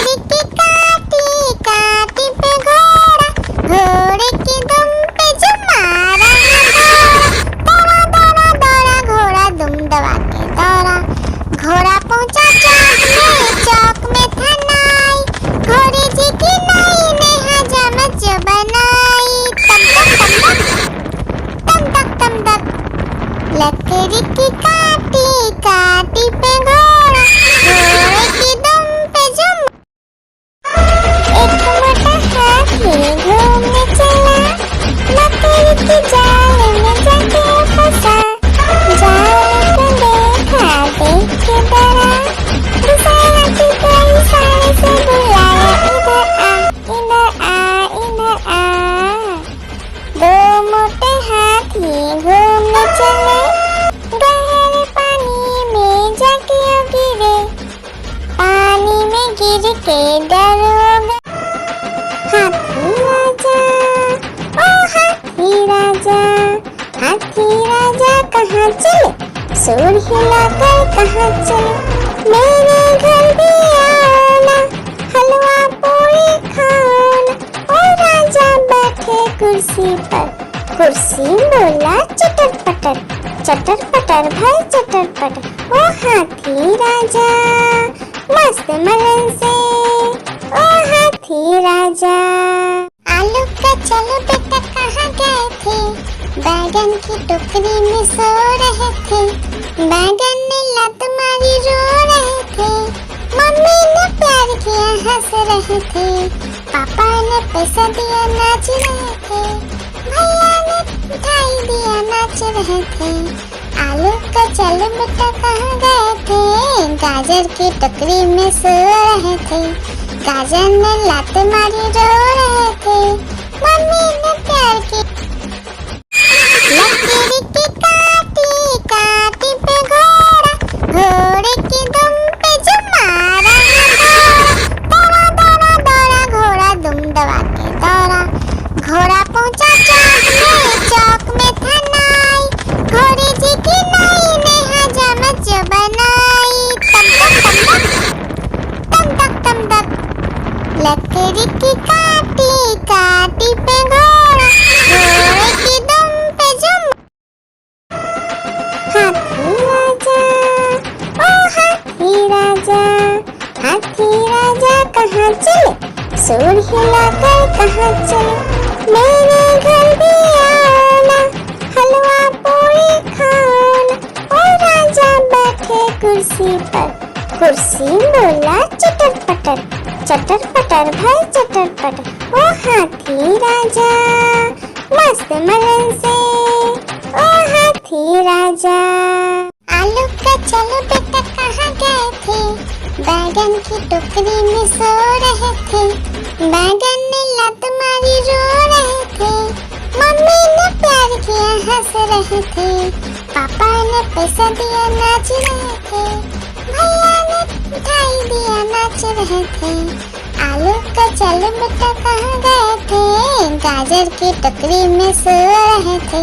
लकड़ी की काटी काटी पे घोड़ा, घोड़े की दुम पे जो मारा दौड़ा दौड़ा दौड़ा घोड़ा दुम दबा के दौड़ा। घोड़ा पहुंचा चौक में था नाई, घोड़े जी की नाई ने हजामत जो बनाई। तम तक तम तक लकड़ी की काटी काटी पे घोड़ा, घोड़े की दुम पे जो एक मोटा हाथी घूमने चला, लकड़ी की जाल में जाके फंसा। जाल को देखा देख के डरा, दूसरा हाथी को इशारे से बुलाया, इधर आ इधर आ इधर आ। दो मोटे हाथी घूमने चले, गहरे पानी में जाके गिरे, पानी में गिर के डर हो गए। हाथी राजा ओ हाथी राजा, हाथी राजा कहाँ चले, सूर हिलाकर कहाँ चले। मेरे घर भी आना, हलवा पूरी खाना। ओ राजा बैठे कुर्सी पर, कुर्सी बोला चटर पटर भाई चटर पटर। ओ हाथी राजा मस्त मलन से, ओ हाथी राजा। आलू का चलो बेटा कहाँ गए थे, बैगन की टोकरी में सो रहे थे। बैगन ने लत मारी रो रहे थे, मम्मी ने प्यार किया हंस रहे थे, पापा ने पैसा दिया नाच रहे थे, भैया ने मिठाई दिया नाच रहे थे। आलू का चलो बेटा कहाँ गए थे, गाजर की टोकरी में सो रहे थे। गाजर ने लात मारी रो रहे थे, मम्मी ने प्यार की। लकड़ी की काटी काटी पे घोड़ा, घोड़े की दुम पे जो मारा दौड़ा दौड़ा दौड़ा घोड़ा दुम दबा के दौड़ा। घोड़ा पहुंचा चौक में था नाई, घोड़े जी की नाई ने हजामत जो बनाई। तम तक लकड़ी की काटी काटी पे घोड़ा, घोड़े की दुम पे जो हाथी राजा ओ हाथी राजा, हाथी राजा कहाँ चले, सूर हिलाकर कहाँ चले। मेरे घर भी आना, हलवा पूरी खाना। ओ राजा बैठे कुर्सी पर, कुर्सी बोला चटर पटर भाई चटर पटर। ओ हाथी राजा मस्त मलन से, ओ हाथी राजा। आलू का चलो बेटा कहाँ गए थे, बैगन की टोकरी में सो रहे थे। बैगन ने लत मारी रो रहे थे, मम्मी ने प्यार किया हंस रहे थे, पापा ने पैसा दिया नाच रहे थे, भैया ने मिठाई दिया नाच रहे थे। आलू का चलो बेटा कहाँ गए थे, गाजर की टोकरी में सो रहे थे।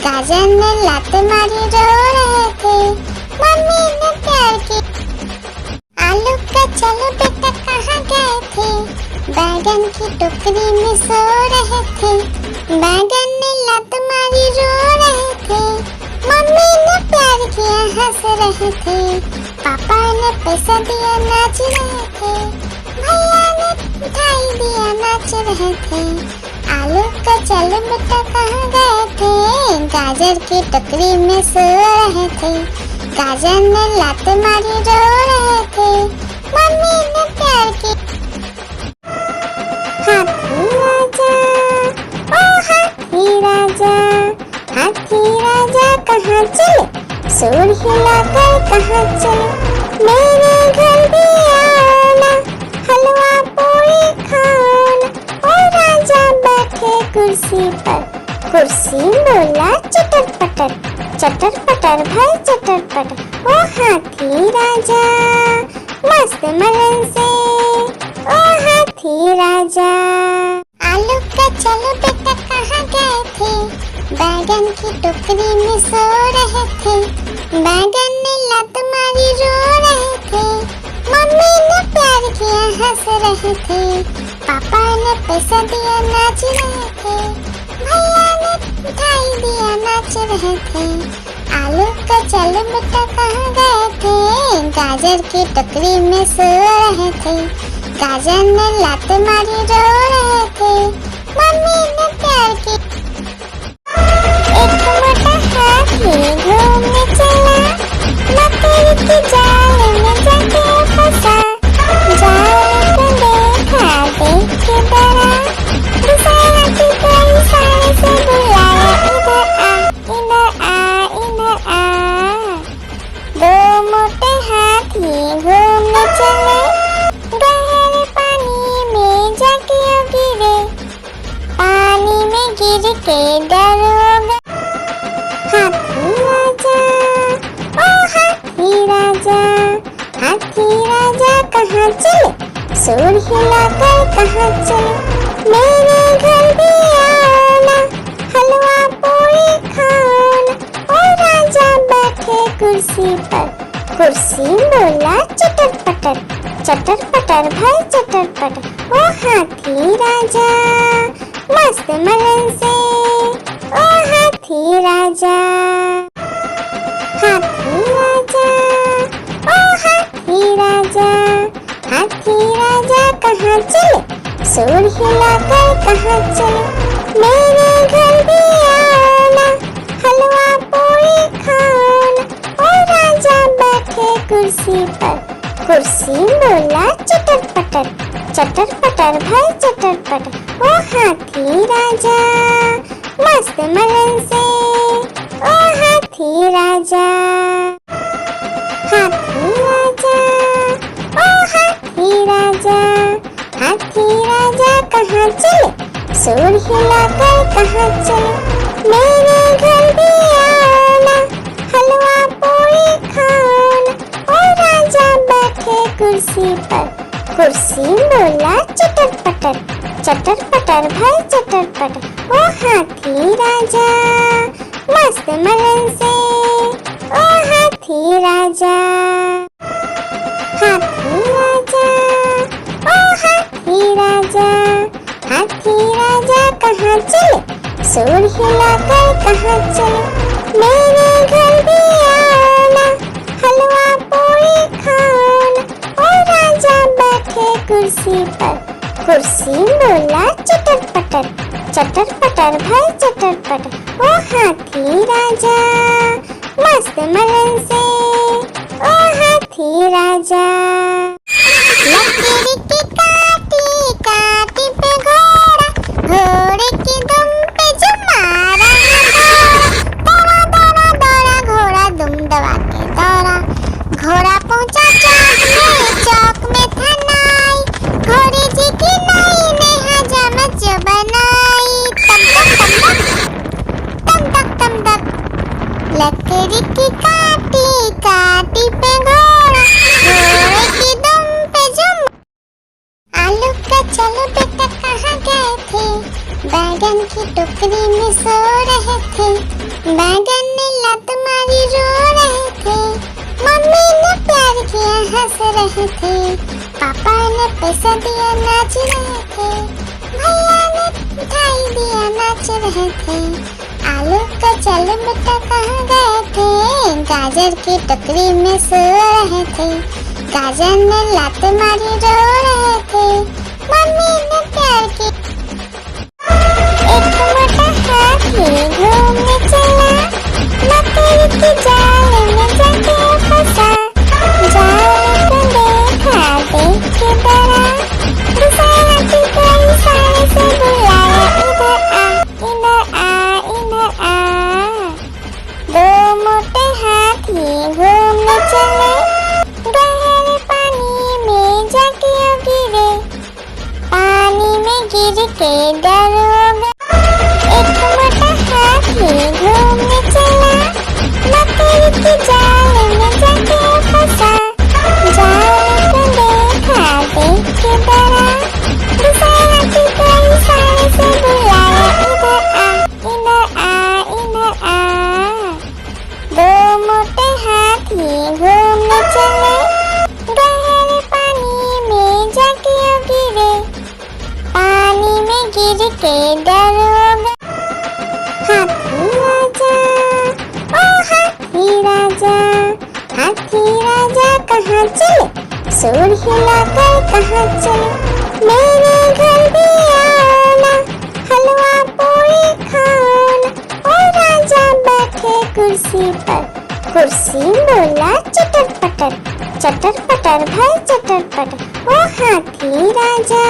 गाजर ने लात मारी रो रहे थे, मम्मी ने प्यार की। आलू का चलो बेटा कहाँ गए थे, बैगन की टोकरी में सो रहे थे। बैगन ने लत मारी रो रहे थे, मम्मी ने प्यार किया हंस रहे थे, पापा ने पैसा दिया नाच रहे थे, भैया ने मिठाई दिया नाच रहे थे। आलू का चलो बेटा कहाँ गए थे, गाजर की टोकरी में सो रहे थे। गाजर ने लात मारी रो रहे थे, मम्मी ने प्यार की। हाथी राजा ओ हाथी राजा, हाथी राजा कहाँ चले, सूर हिलाकर कहाँ चले। मेरे घर भी आना, हलवा पूरी खाना। ओ राजा बैठे कुर्सी पर, कुर्सी बोला चटर पटर भाई चटर पटर। ओ हाथी राजा मस्त मलन से, ओ हाथी राजा। आलू का चलो बेटा कहाँ गए थे, बैगन की टोकरी में सो रहे थे। बैगन ने लत मारी रो रहे थे, मम्मी ने प्यार किया हंस रहे थे, पापा ने पैसा दिया नाच रहे थे, भैया ने मिठाई दिया नाच रहे थे। आलू का चल बेटा कहाँ गए थे, गाजर की टोकरी में सो रहे थे, गाजर ने लात मारी रो रहे थे, मम्मी ने प्यार की। एक मोटा हाथी घूमने चला, मकड़ी की जाल में जाके फंसा, जाल को देखा देख के डरा, दूसरे हाथी को इशारे से बुलाया, इधर आ इधर आ। दो मोटे हाथी घूमने चले, गहरे पानी में जाके गिरे, पानी में गिर के डर हो गए। हाथी राजा, ओ हाथी राजा, हाथी राजा कहाँ चले, सूर हिलाकर कहाँ चले, मेरे घर भी आओ ना, हलवा पूरी खाओ ना। ओ राजा बैठे कुर्सी पर, कुर्सी बोला चटर पटर, चटर पटर भाई चटर पटर। ओ हाथी राजा मस्त मलन से, ओ हाथी राजा, हाथी राजा, ओ हाथी राजा, हाथी राजा कहाँ चले, सूर हिलाकर कहाँ चले, मेरे घर भी आओ ना, हलवा पूरी खाओ ना। ओ राजा बैठे कुर्सी पर, कुर्सी बोला चटर पटर भाई चटर पटर। ओ हाथी राजा मस्त मलन से, ओ हाथी राजा, हाथी राजा, ओ हाथी राजा, हाथी राजा कहाँ चले, सूर हिलाकर कहाँ चले, मेरे घर भी आओ ना, हलवा पूरी खाओ ना। ओ राजा बैठे कुर्सी पर, कुर्सी बोला चटर पटर भाई चटर पटर। ओ हाथी राजा मस्त मलन से, ओ हाथी राजा, हाथी राजा, ओ हाथी राजा, हाथी राजा कहाँ चले, सूर हिलाकर कहाँ चले, मेरे घर भी आओ ना, हलवा पूरी खाओ ना। ओ राजा बैठे कुर्सी पर, कुर्सी बोला चटर पटर भाई चटर पटर। ओ हाथी राजा मस्त मलन से, ओ हाथी राजा। लकड़ी की काटी काटी पे घोड़ा, घोड़े की दुम पे जो मारा है दौड़ा, दौड़ा दौड़ा घोड़ा दुम दबा के दौड़ा, घोड़ा पहुंचा चौक में था नाई, घोड़े जी की नाई ने हजामत जो बनाई, तम तक तम तक। लकड़ी की काटी काटी पे घोड़ा, घोड़े की दुम पे जो। आलू का चलो बेटा कहाँ गए थे, बैगन की टोकरी में सो रहे थे, बैगन ने लात मारी रो रहे थे, मम्मी ने प्यार किया हंस रहे थे, पापा ने पैसा दिया नाच रहे थे, भैया ने मिठाई दिया नाच रहे थे। आलू का चल बेटा कहाँ गए थे, गाजर की टोकरी में सो रहे थे, गाजर ने लात मारी रो रहे थे, मम्मी ने प्यार की। एक मोटा हाथी घूमने चला, मकड़ी की जाल में जाके फंसा, जाल को देखा देख के डरा, दूसरे हाथी को इशारे से बुलाया, इधर आ इधर आ। दो मोटे हाथी घूमने चले, गहरे पानी में जाके गिरे, पानी में गिर के डर हो गए। एक मोटा हाथी घूमने चला, मकड़ी की जाल में जाके फंसा, जाल को देखा देख के डरा, दूसरे हाथी को इशारे से बुलाया, इधर आ। दो मोटे हाथी घूमने चले, गहरे पानी में सुर हिलाकर कहाँ चले, मेरे घर भी आना, हलवा पूरी खाना। ओ राजा बैठे कुर्सी पर, कुर्सी बोला चटर पटर भाई चटर पटर। ओ हाथी राजा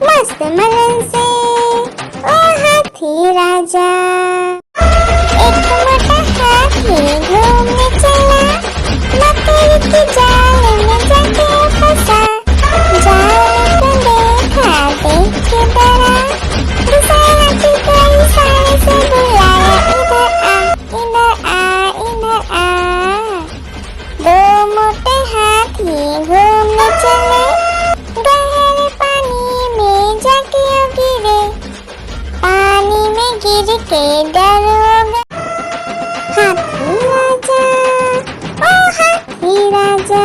मस्त मलन से, ओ हाथी राजा। एक मोटा हाथी घूमने चला, मकड़ी की जाल में जाके फंसा। जाल को देखा देख के डरा, दूसरा हाथी को इशारे से बुलाया, इधर आ इधर आ। दो मोटे हाथी घूमने चले, गहरे पानी में जाके गिरे, पानी में गिर के डर हो गए। हाथी राजा ओ हाथी राजा,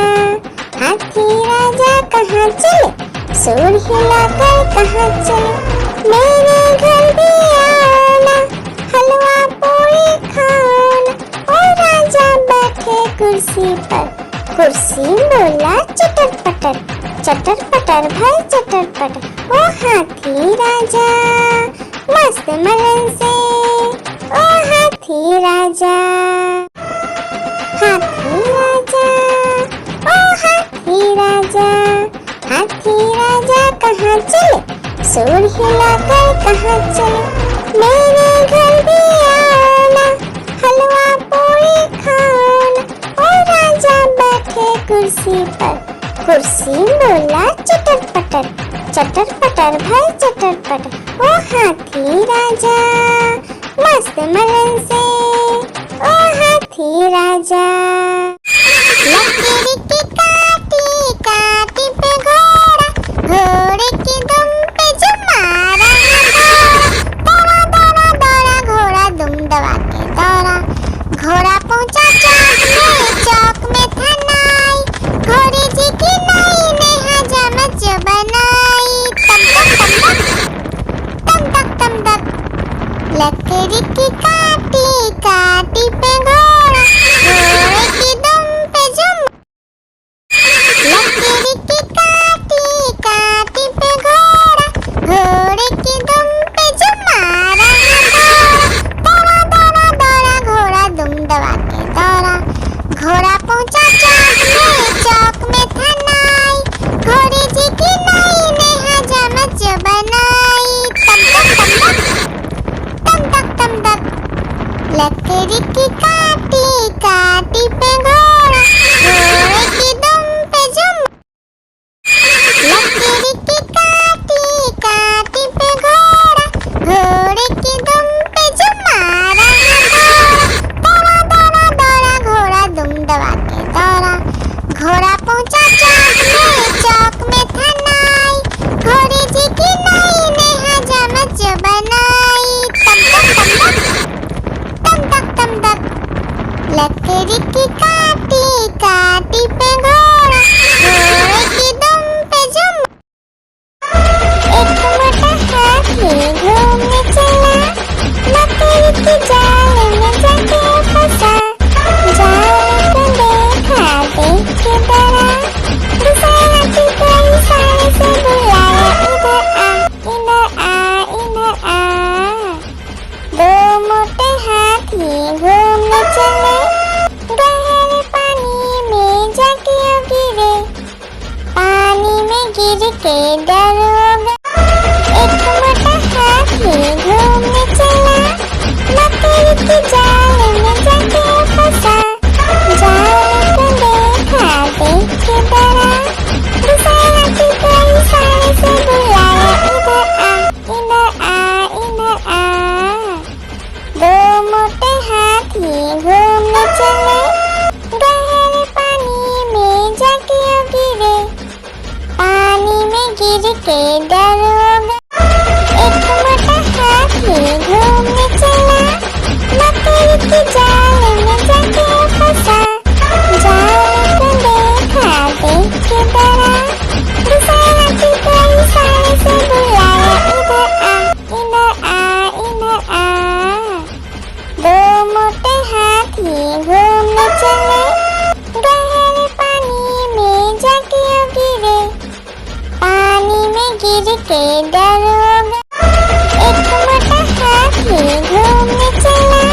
हाथी राजा कहाँ चले, सुर हिलाकर कहाँ चले, मेरे घर भी आना, हलवा पूरी खाना। ओ राजा बैठे कुर्सी पर, कुर्सी बोला चटर पटर भाई चटर पटर। ओ हाथी राजा मस्त मलन से, ओ हाथी राजा। हाथी राजा ओ हाथी राजा, हाथी राजा कहाँ चले, सुर हिलाकर कहाँ चले, मेरे घर भी आना, हलवा पूरी खाना। ओ राजा बैठे कुर्सी पर, कुर्सी बोला चटर पटर भाई चटर पटर। ओ हाथी राजा मस्त मलन से, ओ हाथी राजा। लकड़ी की काटी काटी पे घोड़ा, घोड़े की दुम पे जो मारा है दौड़ा दौड़ा दौड़ा घोड़ा दुम दबा के दौड़ा। घोड़ा पहुंचा चौक में था नाई, घोड़े जी की नाई ने हजामत जो बनाई। तम तक लकड़ी की काटी काटी पे घोड़ा, घोड़े की दुम पे जो लकड़ी की काटी काटी पे घोड़ा, घोड़े की दुम पे जो मारा है दौड़ा दौड़ा दौड़ा घोड़ा दुम दबा के दौड़ा। घोड़ा पहुंचा चौक में था नाई, घोड़े जी की नाई ने हजामत जो बनाई। तम तक लकड़ी की काटी काटी पे घोड़ा, घोड़े की दुम पे जो लकड़ी की काटी काटी पे घोड़ा, घोड़े की दुम पे जो मारा है दौड़ा दौड़ा दौड़ा घोड़ा दुम दबा के दौड़ा। घोड़ा पहुंचा चौक में था नाई, घोड़े जी की नाई ने हजामत जो बनाई। तम तक लकड़ी की काटी काटी पे घोड़ा, घोड़े की दुम पे जो एक मोटा हाथी घूमने चला, मकड़ी की जाल में जाके फंसा। जाल को देखा देख के डरा, दूसरा हाथी को इशारे से बुलाया, इधर आ। दो मोटे हाथी घूमने चले, गहरे पानी में जाके गिरे, पानी में गिर के डर हो गए। एक मोटा हाथी घूमने चला, मकड़ी की जाल में जाके फंसा। जाल को देखा देख के डरा, दूसरा हाथी को इशारे से बुलाया, इधर आ। दो मोटे हाथी घूमने चले, गहरे पानी में जाके गिरे, पानी में गिर के डर हो गए। एक मोटा हाथी घूमने चला, मकड़ी की जाल में जाके फंसा। जाल को देखा देख के डरा, दूसरा हाथी को इशारे से बुलाया, इधर आ। दो मोटे हाथी घूमने चले, गहरे पानी में जाके के दरोगा। एक मोटा हाथी घूमने चला,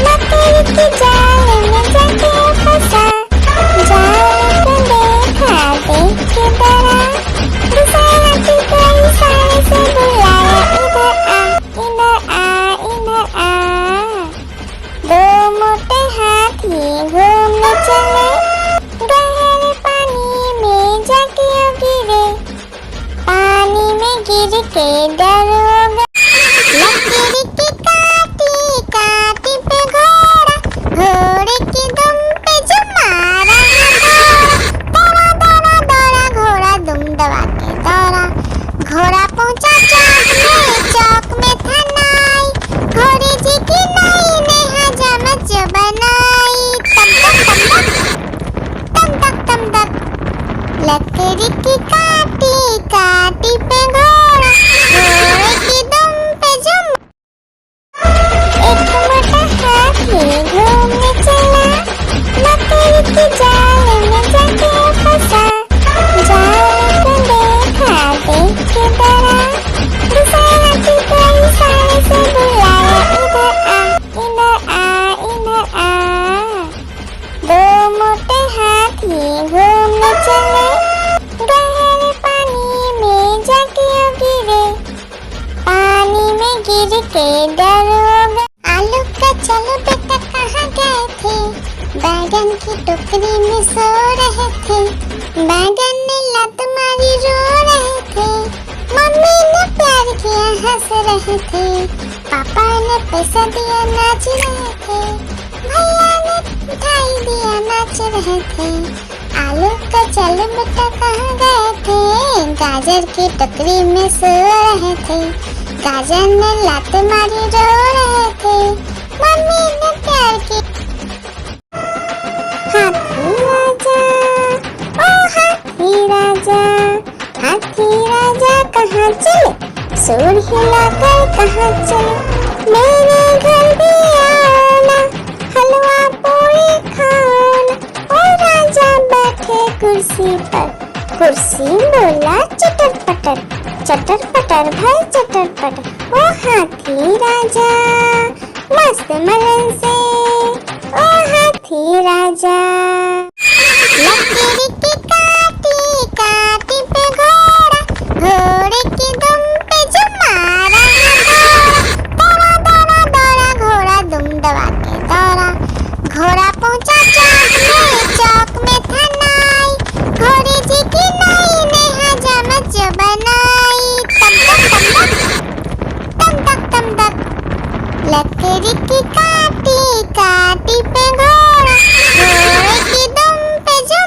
मकड़ी के जाल में जाके फंसा। जाल को देखा, देख के डरा, दूसरे हाथी को इशारे से बुलाया, इधर आ, इधर आ, इधर आ। दो मोटे हाथी घूमने चले, गहरे पानी में जाके गिरे। पानी में गिर के दरोगा। लकड़ी की काटी काटी पे घोड़ा, घोड़े की दुम पे जो मारा दौड़ा दौड़ा दौड़ा घोड़ा दुम दबा के दौड़ा। घोड़ा पहुंचा चौक में था नाई, घोड़े जी की नाई ने हजामत जो बनाई। तम तक तम तक लकड़ी की काटी काटी पे घोड़ा, घोड़े की दुम पे जो एक मोटा हाथी घूमने चला, मकड़ी के जाल में जाके फंसा। जाल को देखा, देख के डरा, दूसरे हाथी को इशारे से बुलाया, इधर आ, इधर आ, इधर आ। दो मोटे हाथी घूमने चले, गहरे पानी में जाके गिरे। पानी में गिर के दरोगा। आलू का चलो बेटा कहाँ गए थे, बैगन की टोकरी में सो रहे थे। बैगन ने लत मारी रो रहे थे, मम्मी ने प्यार किया हंस रहे थे, पापा ने पैसा दिया नाच रहे थे, भैया ने मिठाई दिया नाच रहे थे। आलू का चलो बेटा कहाँ गए थे, गाजर की टोकरी में सो रहे थे। गाजर ने लात मारी रो रहे थे, मम्मी ने प्यार की। हाथी राजा, ओ हाथी राजा, हाथी राजा कहाँ चले, सूर हिलाकर कहाँ चले। मेरे घर भी आना, हलवा पूरी खाना। ओ राजा बैठे कुर्सी पर, कुर्सी बोला चटर पटर भाई चटर पटर। ओ हाथी राजा मस्त मलन से, ओ हाथी राजा। लकड़ी की काटी काटी पे घोड़ा, घोड़े की दुम पे जो मारा दौड़ा दौड़ा दौड़ा घोड़ा दुम दबा के दौड़ा। घोड़ा पहुंचा चौक में था नाई, घोड़े जी की नाई ने हजामत जो बनाई। तम तक लकड़ी की काटी काटी पे घोड़ा, घोड़े की दुम पे जो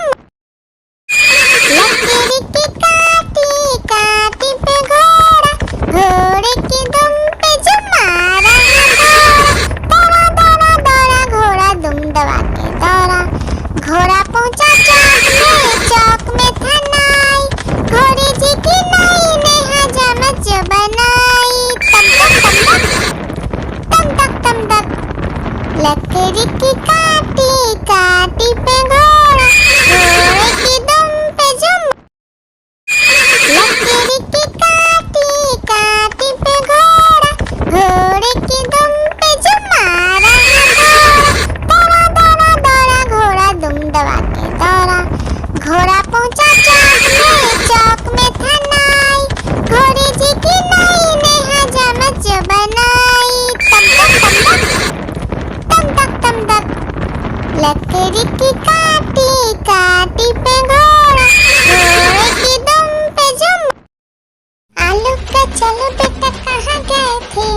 लकड़ी की काटी काटी पे घोड़ा, घोड़े की दुम पे जो मारा दौड़ा दौड़ा दौड़ा घोड़ा दुम दबा के दौड़ा। घोड़ा पहुंचा चौक में था नाई, घोड़े जी की नाई ने हजामत जो बनाई। तम तक लकड़ी की काटी काटी पे घोड़ा, घोड़े की दुम पे जो लकड़ी की काटी काटी पे घोड़ा, घोड़े की दुम पे जो मारा दौड़ा दौड़ा दौड़ा घोड़ा दुम दबा के दौड़ा। घोड़ा पहुंचा चौक में था नाई, घोड़े जी की नाई ने हजामत जो बनाई। तम तक लकड़ी की काटी काटी पे घोड़ा, घोड़े की दुम पे जो आलू का चलो बेटा कहाँ गए थे,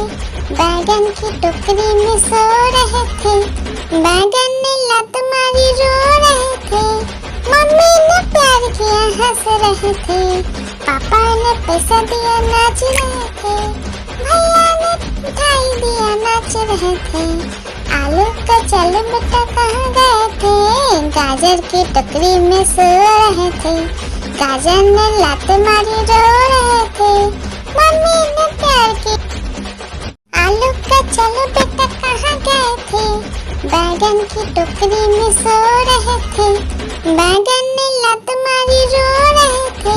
बैगन की टोकरी में सो रहे थे। बैगन ने लत मारी रो रहे थे, मम्मी ने प्यार किया हंस रहे थे, पापा ने पैसा दिया नाच रहे थे, भैया ने मिठाई दिया नाच रहे थे। आलू का चलो बेटा कहाँ गए थे, गाजर की टोकरी में सो रहे थे। गाजर ने लात मारी रो रहे थे, मम्मी ने प्यार की। आलू का चलो बेटा कहाँ गए थे, बैगन की टोकरी में सो रहे थे। बैगन ने लात मारी रो रहे थे,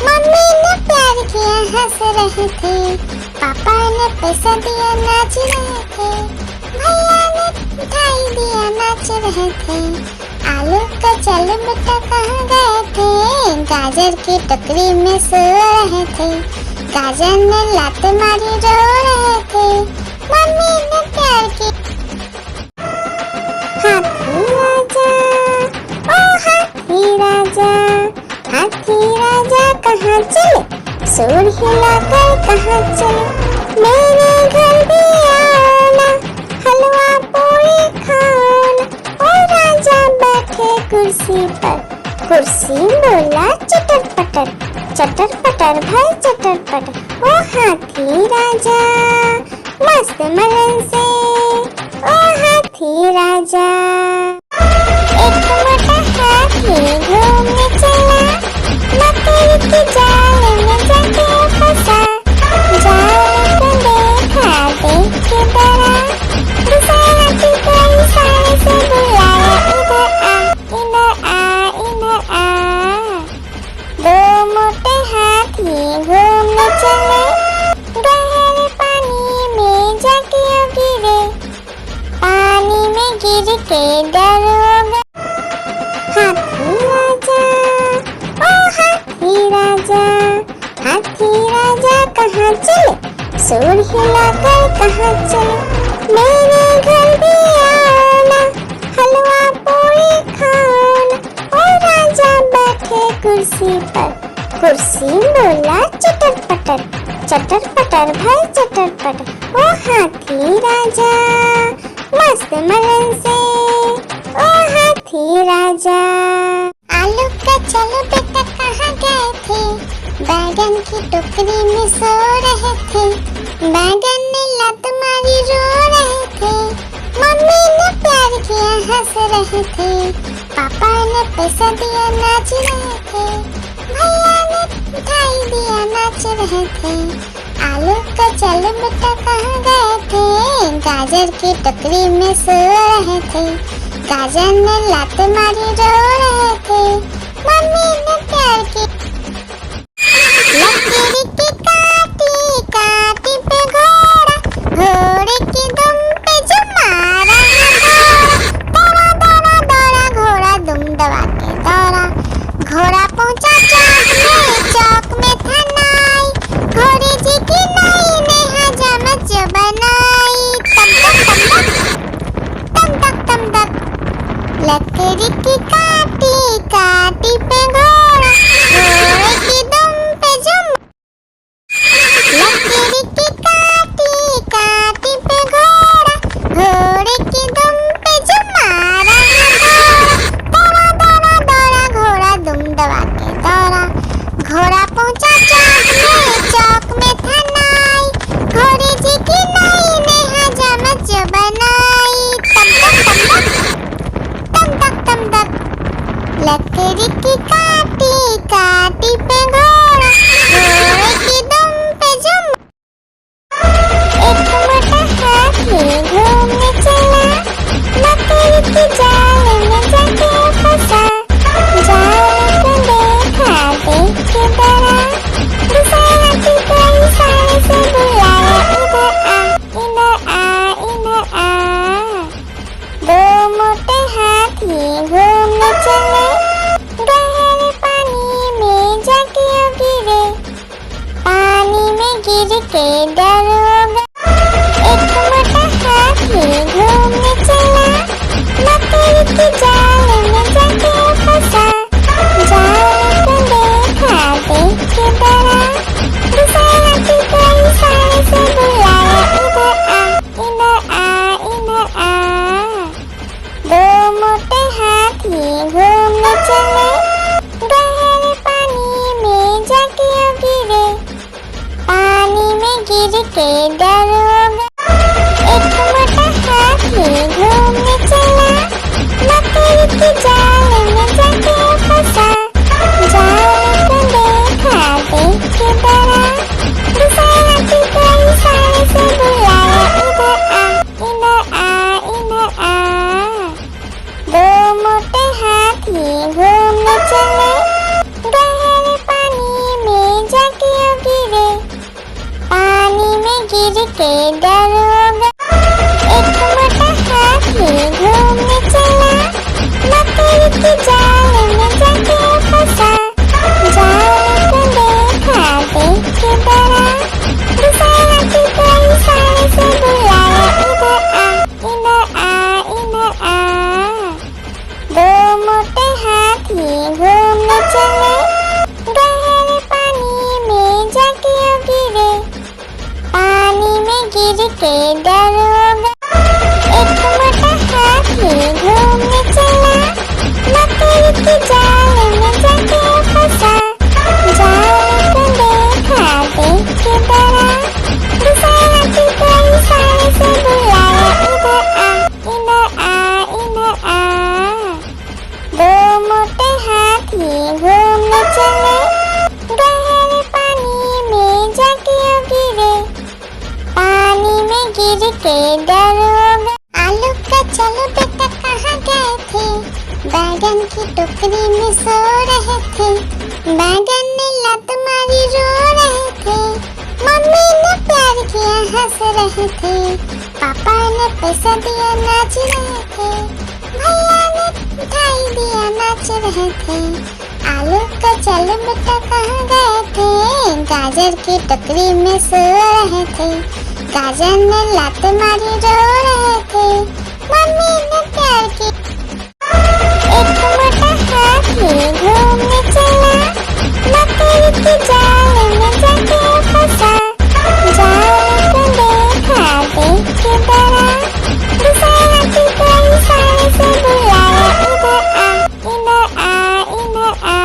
मम्मी ने प्यार किया हंस रहे थे, पापा ने पैसा दिया नाच रहे थे, भैया ने मिठाई दिया नाच रहे थे। आलू का चल बेटा कहाँ गए थे, गाजर की टोकरी में सो रहे थे, गाजर ने लात मारी रो रहे थे, मम्मी ने प्यार की। हाथी राजा, ओ हाथी राजा, हाथी राजा कहाँ चले, सूर हिलाकर कहाँ चले, मेरे घर भी आना, हलवा पूरी खाना। ओ राजा बैठे कुर्सी पर, कुर्सी बोला चटर पटर, चटर पटर भाई चटर पटर। ओ हाथी राजा मस्त मलन से, ओ हाथी राजा। एक मोटा हाथी घूमने चला, मकड़ी की जाल में जाके फंसा, जाल को देखा देख के डरा, दूसरे हाथी को इशारे से बुलाया, इधर आ इधर आ इधर आ। दो मोटे हाथी घूमने चले, गहरे पानी में जाके गिरे, पानी में गिर के डर हो गए। हाथी राजा, ओ हाथी राजा, हाथी राजा कहाँ चले, सूर हिलाकर कहाँ चले, मेरे घर भी आना, हलवा पूरी खाना। ओ राजा बैठे कुर्सी पर, कुर्सी बोला चटर पटर, चटर पटर भाई चटर पटर। ओ हाथी राजा मस्त मलन से, ओ हाथी राजा। आलू का चलो बेटा कहाँ गए थे, बैगन की टोकरी में सो रहे थे, बैगन ने लात मारी रो रहे थे, मम्मी ने प्यार किया हंस रहे थे, पापा ने पैसा दिया नाच रहे थे, भैया ने मिठाई दिया नाच रहे थे। आलू का चल बेटा कहाँ गए थे, गाजर की टोकरी में सो रहे थे, गाजर ने लात मारी रो रहे थे, मम्मी ने प्यार की। लकीर की काटी काटी पे घोड़ा, घोड़े की दुम पे जो मारा है दौड़ा, दौड़ा दौड़ा घोड़ा दुम दबा के दौड़ा, घोड़ा पहुंचा चौक में था नाई, घोड़े जी की नाई ने हजामत जो बनाई, तम तक तम तक। लकड़ी की काटी काटी पे घोड़ा, घोड़े की दुम पे जुम। लकड़ी की काटी काटी पे घोड़ा, घोड़े की दुम पे जुम मारा है दौड़ा, दौड़ा दौड़ा घोड़ा दुम दबा के दौड़ा, घोड़ा पहुंचा चौक में था नाई, घोड़े जी की नाई ने हजामत जो बनाई, तम तक। लकड़ी की काटी काटी पे घोड़ा, घोड़े की दुम पे जुम। एक मोटा हाथी घूमने चला, मकड़ी की जाल में जाके फंसा, जाल को देखा देख के डरा, दूसरे हाथी को इशारे से बुलाया, इधर आ इधर आ इधर आ। दो मोटे हाथी घूमने चले, गहरे पानी में जाके गिरे, पानी में गिर के डर हो गए। एक मोटा हाथी घूमने चला, मकड़ी की जाल में जाके फंसा, जाल को देखा देख के डरा, दूसरे हाथी को इशारे से बुलाया, इधर आ इधर आ। दो मोटे हाथी घूमने चले, गहरे पानी में जाके गिरे, पानी में गिर के दरोगा। एक मोटा हाथी घूमने चला, मकड़ी के जाल में जाके फंसा। जाल को देखा, देख के डरा, दूसरा हाथी को इशारे से बुलाया, इधर आ, इधर आ, इधर आ। दो मोटे हाथी घूमने चले, गहरे पानी में जाके गिरे, पानी में गिर के दरोगा। एक मोटा हाथी घूमने चला, मकड़ी के जाल में जाके फंसा। जाल को देखा, देख के डरा, दूसरा हाथी को इशारे से बुलाया, इधर आ, इधर आ, इधर आ। दो मोटे हाथी घूमने चले, गहरे पानी में जाके गिरे, पानी में गिर के दरोगा। आलू का चलो बेटा कहाँ गए थे, बैगन की टोकरी में सो रहे थे। बैगन ने लत मारी रो रहे थे, मम्मी ने प्यार किया हंस रहे थे, पापा ने पैसा दिया नाच रहे थे, भैया ने मिठाई दिया नाच रहे थे। आलू का चलो बेटा कहाँ गए थे, गाजर की टोकरी में सो रहे थे। गाजर ने लात मारी रो रहे थे, मम्मी ने प्यार की। एक मोटा हाथी घूमने चला, मकड़ी के जाल में जाके फंसा। जाल को देखा, देख के डरा, दूसरा हाथी को इशारे से बुलाया, इधर आ, इधर आ, इधर आ।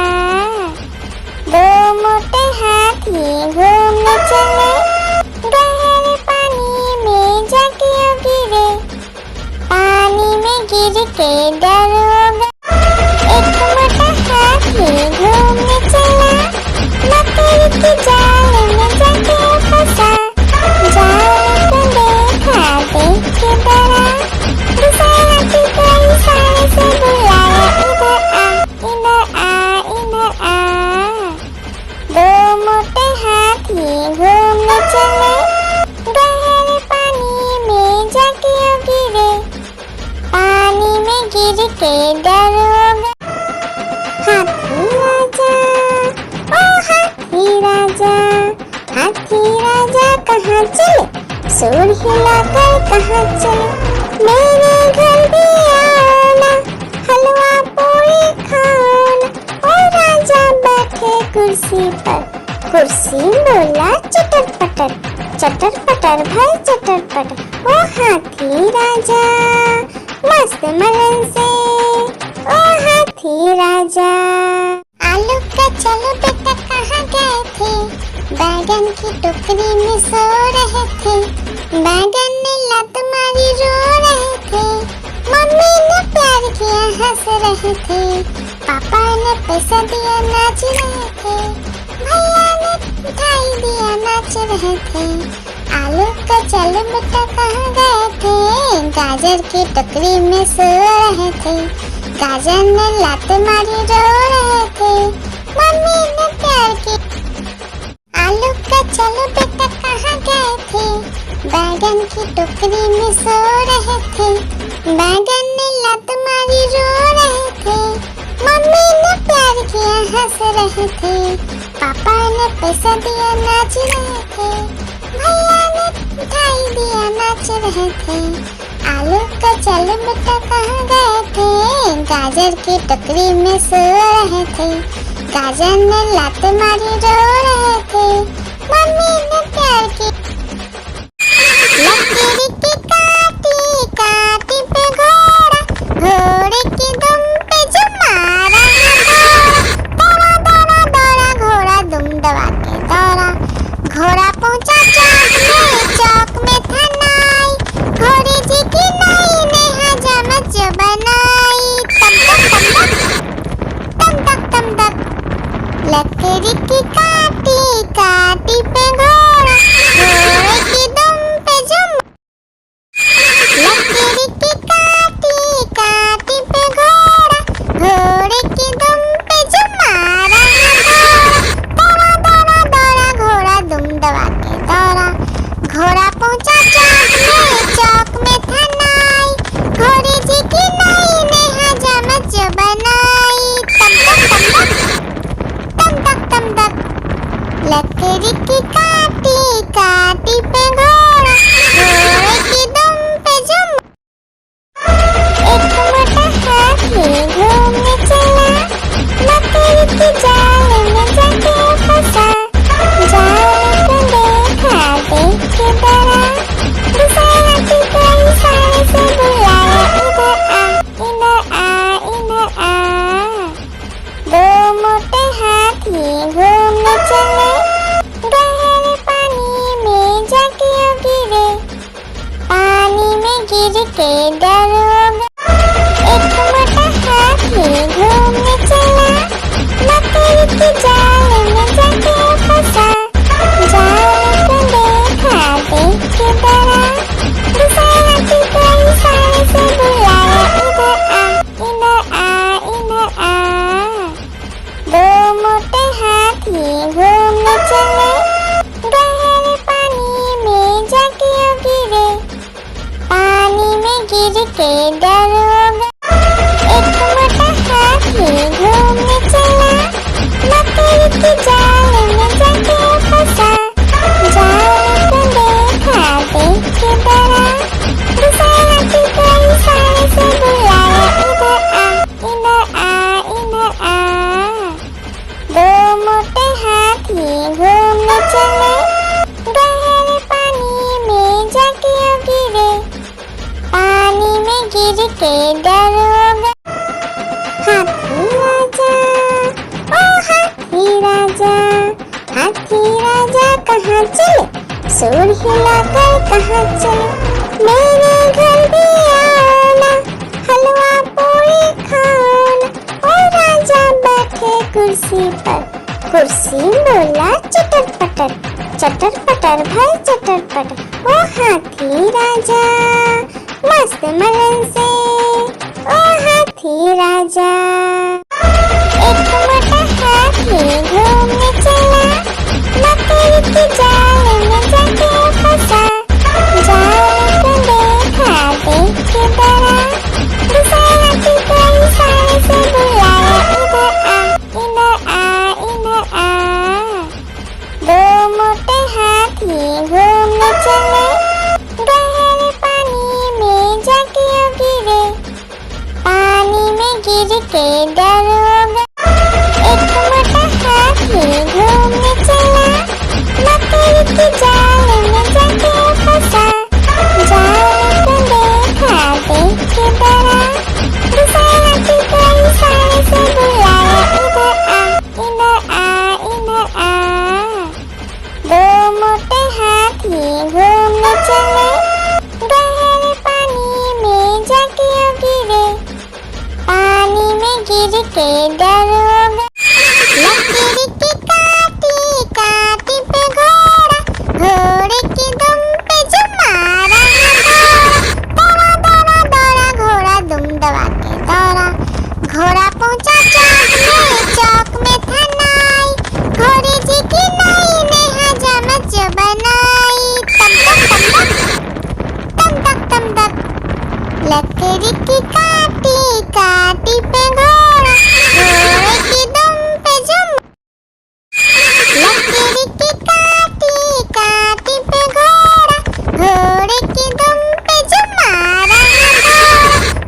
दो मोटे हाथी घूमने चले, गहरे पानी में जाके गिरे, पानी में गिर के दरोगा। एक मोटा हाथी घूमने चला, मकड़ी के जाल में जाके फंसा। जाल को देखा, देख के डरा, दूसरा हाथी को इशारे से बुलाया, इधर आ, इधर आ। दो मोटे हाथी घूमने चले, गहरे पानी में जाके गिरे, पानी में गिर के दरोगा। हाथी राजा, ओ हाथी राजा, हाथी राजा कहाँ चले, सूर हिलाकर कहाँ चले, मेरे घर भी आओ ना, हलवा पूरी खाओ ना। ओ राजा बैठे कुर्सी पर, कुर्सी बोला चटर पटर, चटर पटर भाई चटर पटर। ओ हाथी राजा मस्त मलन से, ओ हाथी राजा। आलू का चलो बेटा कहाँ गए थे, बैगन की टोकरी में सो रहे थे। बैगन ने लत मारी रो रहे थे, मम्मी ने प्यार किया हंस रहे थे, पापा ने पैसा दिया नाच रहे थे, भैया ने मिठाई दिया नाच रहे थे। आलू का चलो बेटा कहाँ गए थे, गाजर की टोकरी में सो रहे थे। गाजर ने लात मारी रो रहे थे, मम्मी ने प्यार की। आलू का चलो बेटा कहाँ गए थे, बैगन की टोकरी में सो रहे थे। बैगन ने लात मारी रो रहे थे, मम्मी ने प्यार किया हंस रहे थे, पापा ने पैसा दिया नाच रहे थे, भैया ने मिठाई दिया नाच रहे थे। आलू का चलो बेटा कहाँ गए थे, गाजर की टोकरी में सो रहे थे। गाजर ने लात मारी रो रहे थे, मम्मी ने प्यार की। लकीर की काटी काटी पे घोड़ा, घोड़े की दुम पे जो मारा दौड़ा दौड़ा दौड़ा घोड़ा दुम दबा के दौड़ा। घोड़ा पहुंचा चौक में था नाई, घोड़े जी की नाई ने हजामत जो बनाई। तम तक तम तक तम तक तम तक लकीर की लकड़ी की काटी काटी पे घोड़ा, घोड़े की दुम पे जुम। एक मोटा हाथी घूमने चला, लकड़ी की जाल में जाके फंसा। जाल को देखा देख के डरा, दूसरा हाथी को इशारे से बुलाया, इधर आ इधर आ। दो मोटे हाथी घूमने चले, गहरे पानी में जाके गिरे। पानी में गिर के डर हो गया। एक मोटा हाथी घूमने चला, लकड़ी की जाल में जाके फंसा। जाल को देखा देख के डरा, दूसरा हाथी को इशारे से बुलाया, इधर आ इधर आ। दो मोटे हाथी घूमने चले, गहरे पानी में जाके गिरे। पानी में गिर के डर हो गया। एक मोटा हाथी घूमने चला, लकड़ी की जाल में जाके फंसा। जाल को देखा देख के डरा, दूसरा हाथी को इशारे से बुलाया, इधर आ इधर आ। दो मोटे हाथी घूमने चले, गहरे पानी में जाके गिरे। पानी में गिर के डर हो गया। हाथी राजा, ओ हाथी राजा, हाथी राजा कहाँ चले, सूर हिलाकर कहाँ चले। मेरे घर भी आओ ना, हलवा पूरी खाओ ना। ओ राजा बैठे कुर्सी पर, कुर्सी बोला चटर पटर, चटर पटर भाई चटर पटर। ओ हाथी राजा मस्त मलन से, ओ हाथी राजा। एक मोटा हाथी घूमने चला, लकड़ी की जाल में जाके फंसा। जाल को देखा देख के डरा, दूसरा हाथी को इशारे से बुलाया, इधर आ इधर आ। दो मोटे हाथी घूमने चले, गहरे पानी में जाके गिरे। पानी में गिर के डर हो गया। एक मोटा हाथी घूमने चला, लकड़ी की जाल में जाके फंसा। जाल को देखा देख के डरा, दूसरा हाथी को इशारे से बुलाया, इधर आ इधर आ। दो मोटे हाथी घूमने चले, गहरे पानी में जाके गिरे। पानी में गिर के डर हो गया। लकड़ी की काटी काटी पे घोड़ा, घोड़े की दुम पे जुम मारा। दौड़ा दौड़ा दौड़ा घोड़ा दुम दबा के दौड़ा। घोड़ा पहुंचा चौक में था नाई, घोड़े जी की नाई ने हजामत जो बनाई। तम तक तम तक, लकड़ी की काटी काटी पे घोड़ा, घोड़े की दुम पे जुम। लकड़ी की काटी काटी पे घोड़ा, घोड़े की दुम पे जुम मारा।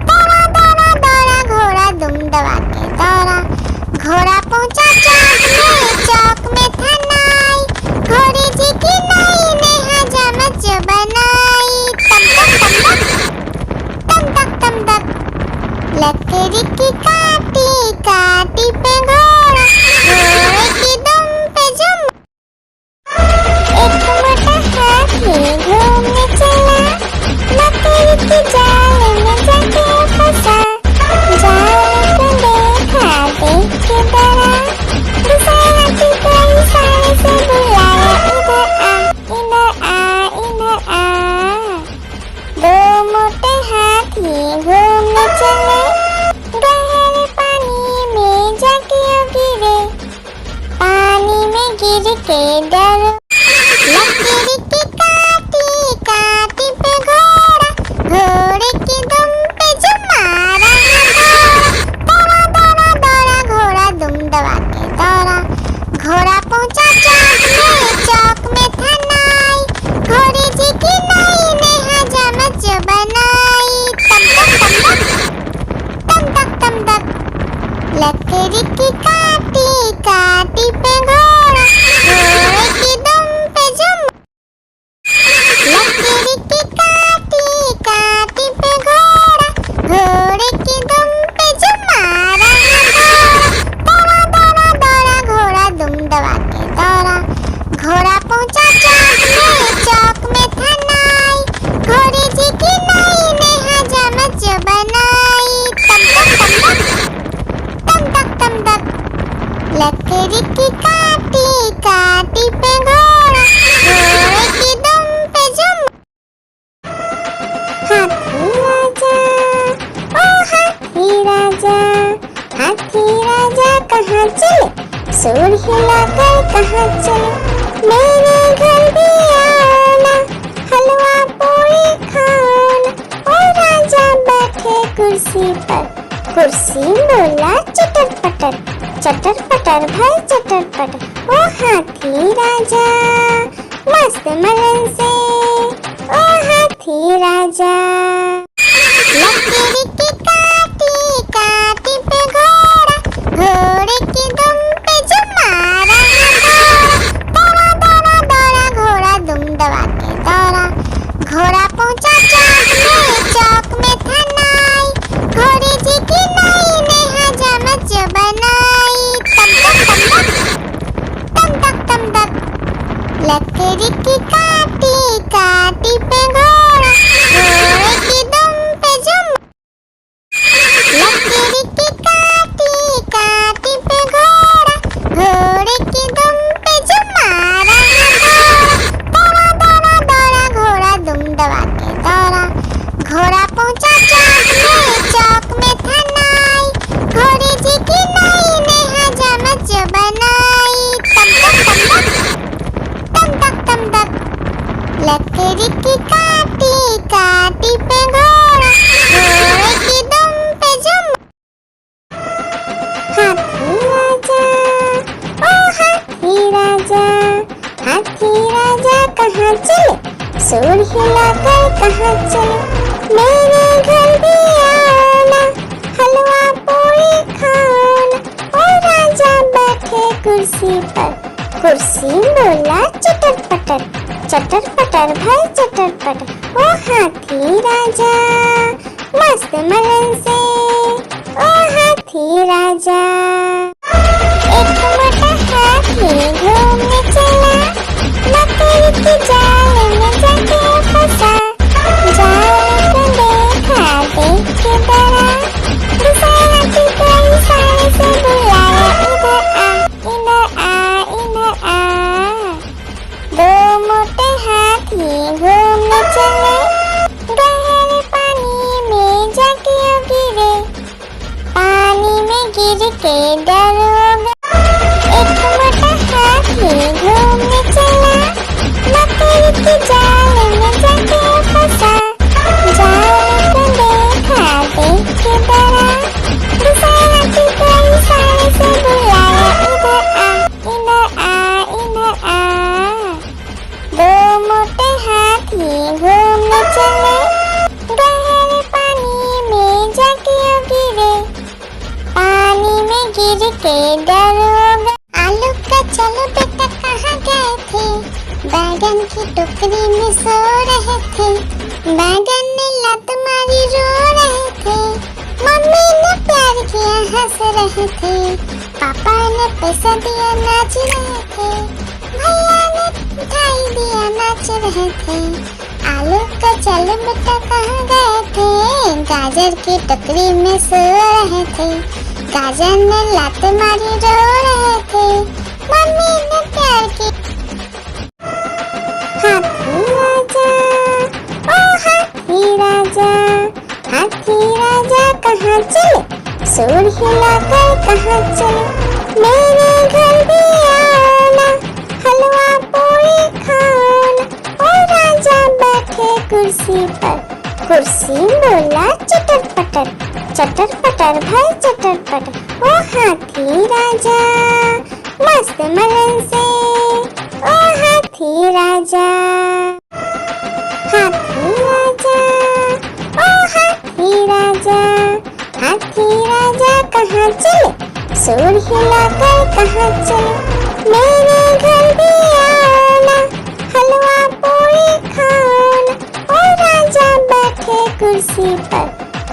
दौड़ा दौड़ा दौड़ा घोड़ा दुम दबा के दौड़ा। घोड़ा पहुंचा चौक में था नाई, घोड़े जी की नाई ने हजामत जो बनाई। तम तक, लकड़ी की काटी काटी पे घोड़ा, घोड़े की दुम पे जुम। एक मोटा हाथी घूमने चला, लकड़ी की जाल में जाके फंसा। जाल को देखा देख के डरा, दूसरा हाथी को इशारे से बुलाया, इधर आ इधर आ। दो मोटे हाथी घूमने चले, गहरे पानी में जाके गिरे। पानी में गिर के डर। लकड़ी की काटी काटी पे घोड़ा, घोड़े की दुम पे जुम मारा। दौड़ा दौड़ा दौड़ा घोड़ा दुम दबा के दौड़ा। घोड़ा पहुंचा चौक राजा मस्त मलन से, ओ हाथी राजा। लकीर की काटी काटी पे घोड़ा, घोड़े की दुम पे जो मारा दौड़ा दौड़ा दौड़ा घोड़ा दुम दबा के दौड़ा। घोड़ा पहुंचा चौक में था नाई, घोड़े जी की नाई ने हजामत जो बनाई। तम तक तम तक लकड़ी की काटी काटी पे घोड़ा, घोड़े की दुम पे जो लकड़ी की काटी काटी पे घोड़ा, घोड़े की दुम पे जो मारा दौड़ा दौड़ा दौड़ा घोड़ा दुम दबा के दौड़ा। घोड़ा पहुंचा चौक में था नाई, घोड़े जी की नाई ने हजामत जो बनाई। तम तक लकड़ी की काटी काटी पे घोड़ा, घोड़े की दुम पे जो हाथी राजा, ओ हाथी राजा, हाथी राजा कहाँ चले, सूर हिलाकर कहाँ चले। मेरे घर भी आना, हलवा पूरी खाना, ओ राजा बैठे कुर्सी पर, कुर्सी बोला चटर पटर भाई चटर पटर। ओ हाथी राजा मस्त मलन से, ओ हाथी राजा। एक मोटा हाथी घूमने चला, लकड़ी की जाल में जाके फंसा। जाल को देखा देख के डरा, दूसरे हाथी को इशारे से बुलाया, इधर आ। दो मोटे हाथी घूमने चले, गहरे पानी में जाके गिरे, पानी में गिर के डर हो गया। एक मोटा हाथी घूमने चला, लकड़ी की जाल में जाके फंसा। जाल को देखा देख के डरा, दूसरे हाथी को इशारे से बुलाया, इधर आ। दो मोटे हाथी घूमने चले, गहरे पानी में जाके गिरे, पानी में गिर के डर हो गया। आलू का चलो बेटा कहाँ गए थे, बैगन की टोकरी में सो रहे थे। बैगन ने लत मारी रो रहे थे, मम्मी ने प्यार किया हंस रहे थे, पापा ने पैसा दिया नाच रहे थे, भैया ने मिठाई दिया नाच रहे थे। आलू का चलो बेटा कहाँ गए थे, गाजर की टोकरी में सो रहे थे। गाजर ने लात मारी रो रहे थे, मम्मी ने प्यार की। हाथी राजा, ओ हाथी राजा, हाथी राजा कहाँ चले, सूर हिलाकर कहाँ चले। मेरे घर भी आना, हलवा पूरी खाना, ओ राजा बैठे कुर्सी पर, कुर्सी बोला चटर पटर भाई चटर पटर। ओ हाथी राजा मस्त मलन से, ओ हाथी राजा। हाथी राजा, ओ हाथी राजा, हाथी राजा कहाँ चले, सूर हिलाकर कहाँ चले। मेरे घर भी आना, हलवा पूरी खाना, ओ राजा बैठे कुर्सी पर,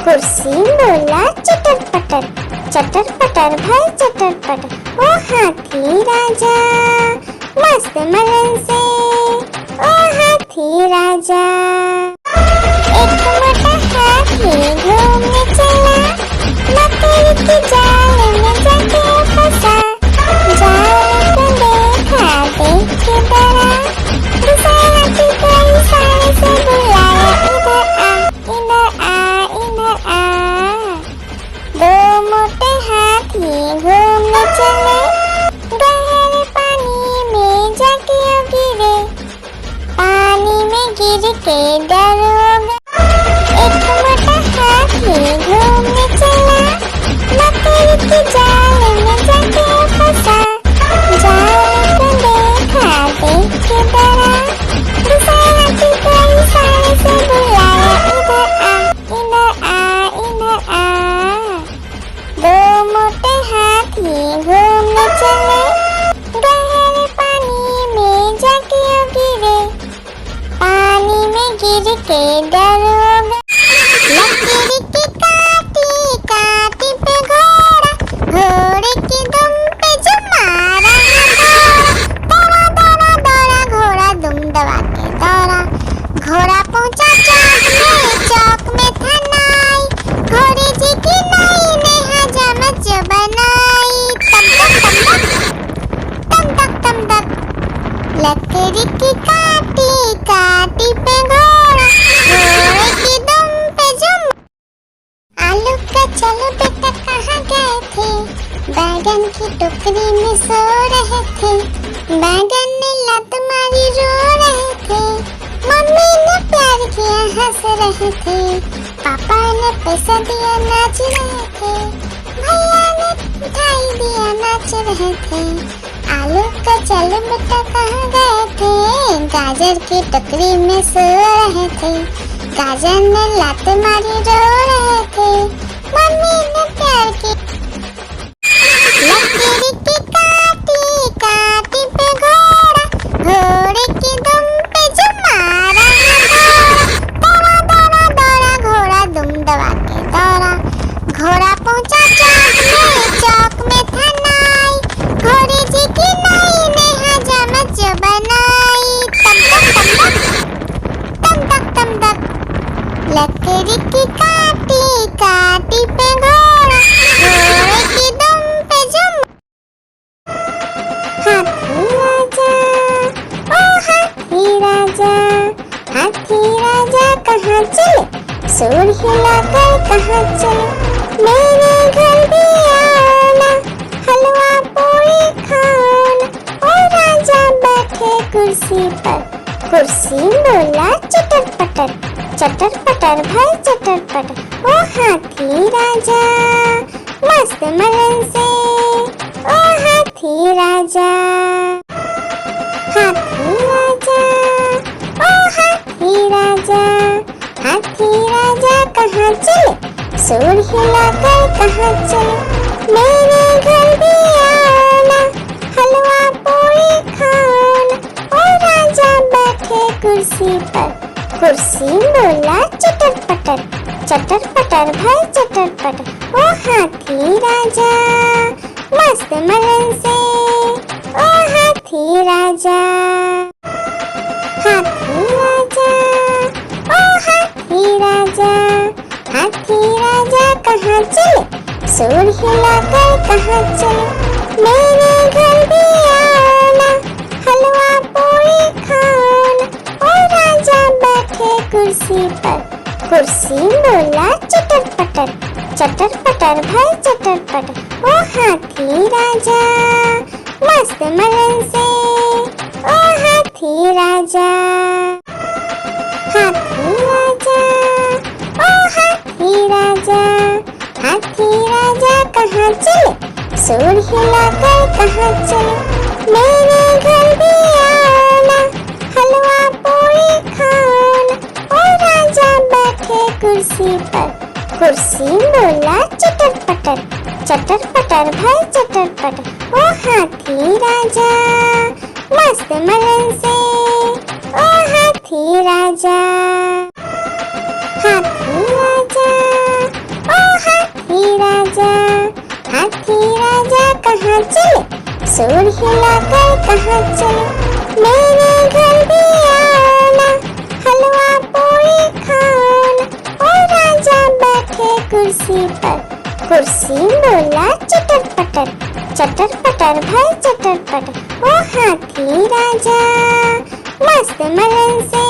कुर्सी बोला चटर पटर भाई चटर पटर। ओ हाथी राजा मस्त मलन से, ओ हाथी राजा। एक मोटा हाथी घूमने चला, लकड़ी की जाल में जाके फंसा। जाल को देखा देख के डरा, दूसरे हाथी को इशारे से बुलाया, इधर आ। दो मोटे हाथी घूमने चले, गहरे पानी में जाके गिरे, पानी में गिर के लकड़ी की काटी काटी पे घोड़ा, घोड़े की दुम पे जुम। आलू का चलो बेटा कहाँ गए थे, बैगन की टोकरी में सो रहे थे। बैगन ने लत मारी रो रहे थे, मम्मी ने प्यार किया हंस रहे थे, पापा ने पैसा दिया नाच रहे थे, भैया ने मिठाई दिया नाच रहे थे। आलू का चलो बेटा कहाँ गए थे, गाजर की टोकरी में सो रहे थे। गाजर ने लात मारी रो रहे थे, मम्मी ने प्यार की। लकड़ी की काटी काटी पे घोड़ा, घोड़े की दुम पे जुम मारा घोड़ा। दौड़ा दौड़ा दौड़ा घोड़ा दुम दबा के दौड़ा। घोड़ा पहुंचा चौक में था नाई, घोड़े जी की नाई ने हजामत जो बनाई। तम तक तम तक लकड़ी की काटी काटी पे घोड़ा, घोड़े की दुम पे जुम। हाथी राजा ओ हाथी राजा, हाथी राजा कहाँ चले, सूर हिलाकर कहाँ चले। मेरे घर भी आना, हलवा पूरी खाना। ओ राजा बैठे कुर्सी पर, कुर्सी बोला चटर पटर, चटर पटर भाई चटर पटर। ओ हाथी राजा मस्त मलन से, ओ हाथी राजा। हाथी राजा ओ हाथी राजा, हाथी राजा कहाँ चले, सूर हिलाकर कहाँ चले। मेरे घर भी आना, हलवा पूरी खाना। ओ राजा बैठे कुर्सी पर, कुर्सी बोला चटर पटर भाई चटर पटर। ओ हाथी राजा मस्त मलन से, ओ हाथी राजा। हाथी राजा ओ हाथी राजा, हाथी राजा कहाँ चले, सूर हिलाकर कहाँ चले। मेरे घर भी आना, हलवा पूरी खाना। ओ राजा बैठे कुर्सी पर, कुर्सी बोला चटर पटर भाई चटर पटर। ओ हाथी राजा मस्त मलन से, ओ हाथी राजा। हाथी राजा ओ हाथी राजा, हाथी राजा कहाँ चले, सूर हिलाकर कहाँ चले। मेरे घर भी आना, हलवा पूरी खाना। ओ राजा बैठे कुर्सी पर, कुर्सी बोला चटर पटर भाई चटर पटर। ओ हाथी राजा मस्त मलन से, ओ हाथी राजा। हाथी राजा ओ हाथी राजा, हाथी राजा कहाँ चले, सूर हिलाकर कहाँ चले। मेरे घर भी आना, हलवा पूरी खाना। ओ राजा बैठे कुर्सी पर, कुर्सी बोला चटर पटर भाई चटर पटर। ओ हाथी राजा मस्त मलन से,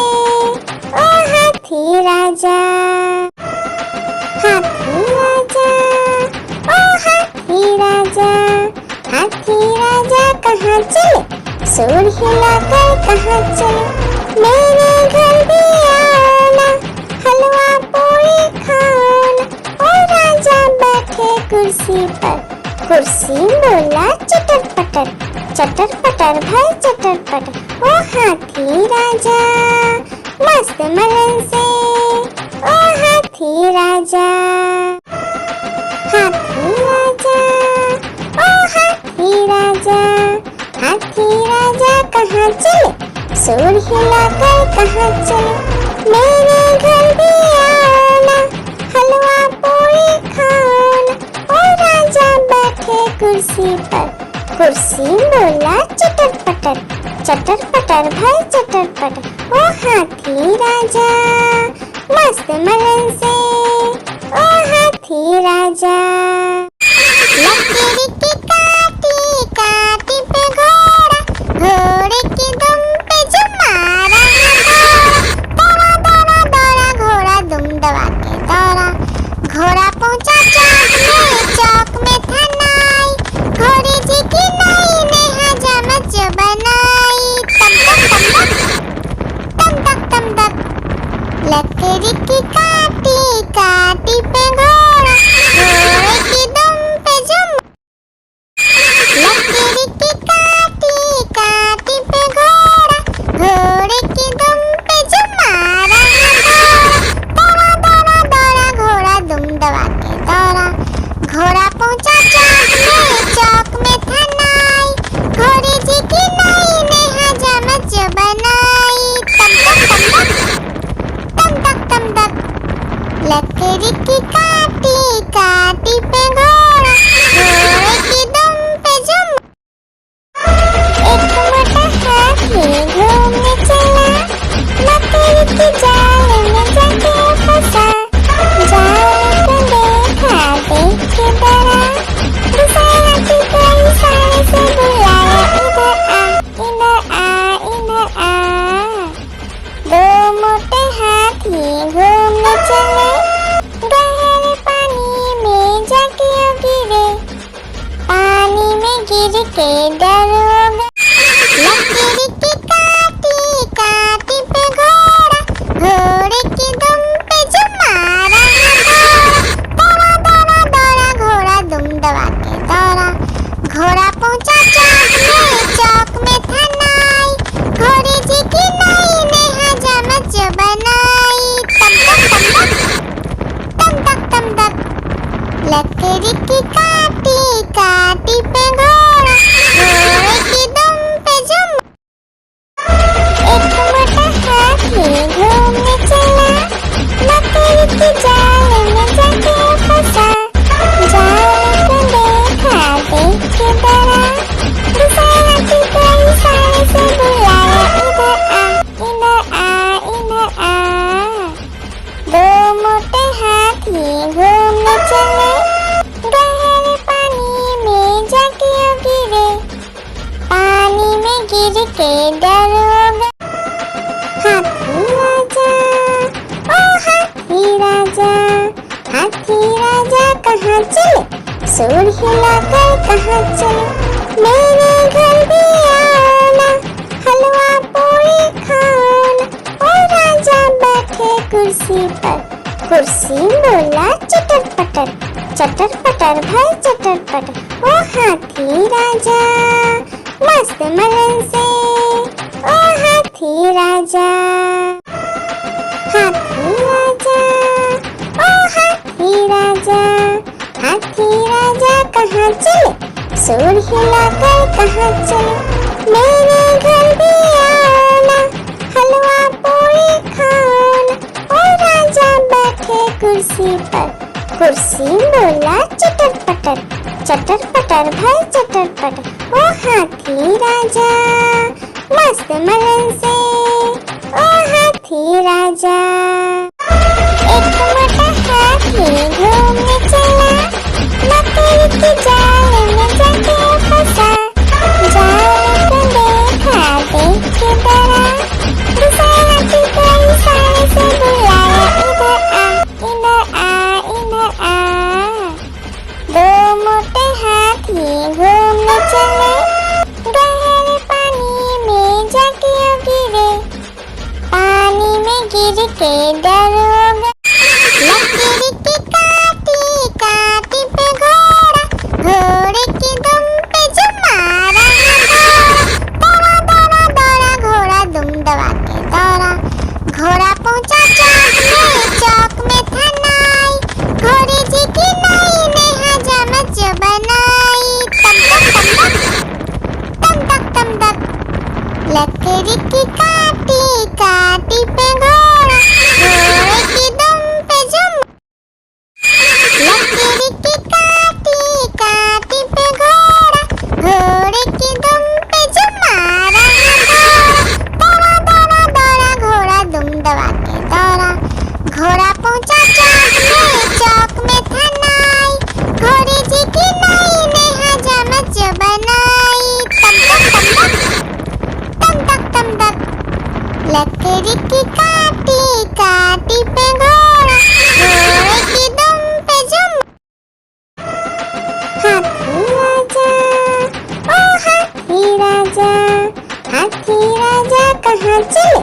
ओ हाथी राजा। हाथी राजा ओ हाथी राजा, हाथी राजा कहाँ चले, सूर हिलाकर कहाँ चले। मेरे घर भी आना, हलवा पूरी खाना। ओ राजा बैठे कुर्सी पर, कुर्सी बोला चटर पटर भाई चटर पटर। ओ हाथी राजा मस्त मलन से, ओ हाथी राजा। हाथी राजा ओ हाथी राजा, हाथी राजा कहाँ चले, सूर हिलाकर कहाँ चले। मेरे घर भी आना, हलवा पूरी खाना। ओ राजा बैठे कुर्सी पर, कुर्सी बोला चटर पटर भाई चटर पटर। ओ हाथी राजा मस्त मलन से, ओ हाथी राजा। लकड़ी की काटी काटी पे घोड़ा, घोड़े की दुम के डरोगा। लकड़ी की काटी काटी पे घोड़ा, घोड़े की दुम पे जो मारा दौड़ा दौड़ा दौड़ा घोड़ा दुम दबा के दौड़ा। घोड़ा पहुंचा चौक में था नाई, घोड़े जी की नाई ने हजामत जो बनाई। तम तक तम तक लकड़ी की काटी काटी पे घोड़ा, घोड़े की दुम पे जो एक मोटा हाथी घूमने चला, लकड़ी की जाल में जाके फंसा। जाल को देखा देख के डरा, दूसरे हाथी को इशारे से बुलाया, इधर आ इधर आ इधर आ। दो मोटे हाथी घूमने चले, गहरे पानी में जाके गिरे, पानी में गिर के डरोगा। हाथी राजा ओ हाथी राजा, हाथी राजा कहाँ चले, सूर हिलाकर कहाँ चले, मेरे घर भी आओ ना, हलवा पूरी खाओ ना। ओ राजा बैठे कुर्सी पर, कुर्सी बोला चटर पटर भाई चटर पटर। ओ हाथी राजा मस्त मलन से, ओ हाथी राजा। हाथी राजा ओ हाथी राजा, हाथी राजा कहाँ चले, सूर हिलाकर कहाँ चले, मेरे घर भी आओ ना, हलवा पूरी खाओ ना। ओ राजा बैठे कुर्सी पर, कुर्सी बोला चटर पटर भाई चटर पटर। ओ हाथी राजा मस्त मलन से, ओ हाथी राजा। एक मोटा हाथी घूमने चला, लकड़ी की जाल में जाके फंसा। जाल को देखा देख के डरा, दूसरे हाथी को इशारे से बुलाया, इधर आ इधर आ। दो मोटे हाथी घूमने चले, गहरे पानी में जाके गिरे, पानी में गिर के डरोगा। लकड़ी की काटी काटी पे घोड़ा, घोड़े की दुम पे जो मारा दौड़ा दौड़ा दौड़ा घोड़ा दुम दबा के दौड़ा। घोड़ा पहुंचा चौक में था नाई, घोड़े जी की नाई ने हजामत जो बनाई। तम तक लकड़ी की काटी काटी पे घोड़ा, घोड़े की दुम पे जो लकड़ी की काटी काटी पे घोड़ा, घोड़े की दुम पे जो मारा दौड़ा दौड़ा दौड़ा घोड़ा दुम दबा के दौड़ा। घोड़ा पहुंचा चौक में था नाई, घोड़े जी की नाई ने हजामत जो बनाई। तम तक लकड़ी की काटी काटी पे घोड़ा, घोड़े की दुम पे जो हाथी राजा ओ हाथी राजा, हाथी राजा कहाँ चले,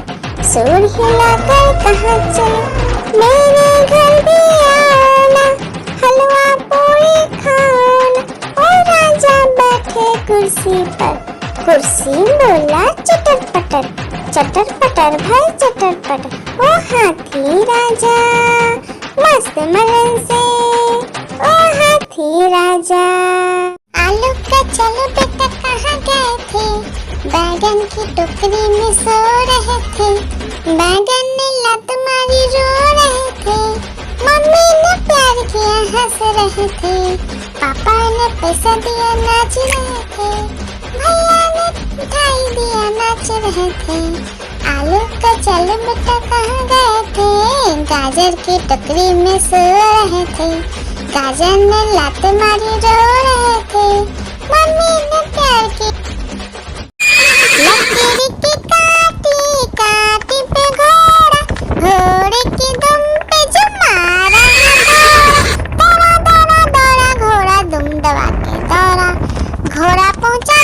सूर हिलाकर कहाँ चले, मेरे घर भी आओ ना, हलवा पूरी खाओ ना। ओ राजा बैठे कुर्सी पर, कुर्सी बोला चटर पटर भाई चटर पटर। ओ हाथी राजा मस्त मलन से, ओ हाथी राजा। आलू का चलो बेटा कहाँ गए थे, बैगन की टोकरी में सो रहे थे, बैगन ने लत मारी रो रहे थे, मम्मी ने प्यार किया हंस रहे थे, पापा ने पैसा दिया नाच रहे थे, भैया ने मिठाई दिया नाच रहे थे। आलू का चलो बेटा कहाँ गए थे, गाजर की टोकरी में सो रहे थे, गाजर ने लात मारी रो रहे थे, मम्मी ने प्यार की लकड़ी की काटी काटी पे घोड़ा, घोड़े की दुम पे जो मारा दौड़ा दौड़ा दौड़ा घोड़ा दुम दबा के दौड़ा। घोड़ा पहुंचा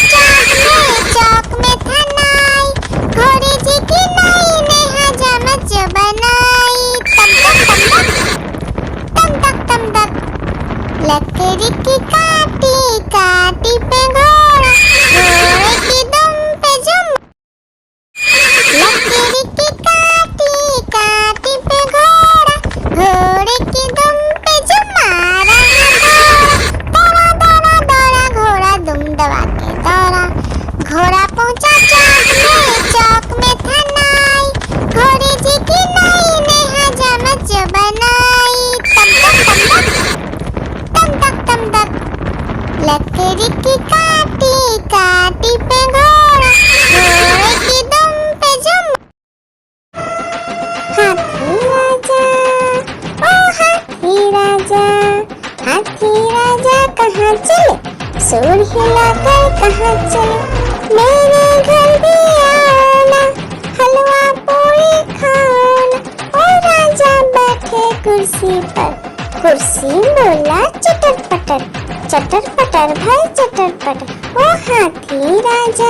पटर भाई चटर पटर, ओ हाथी राजा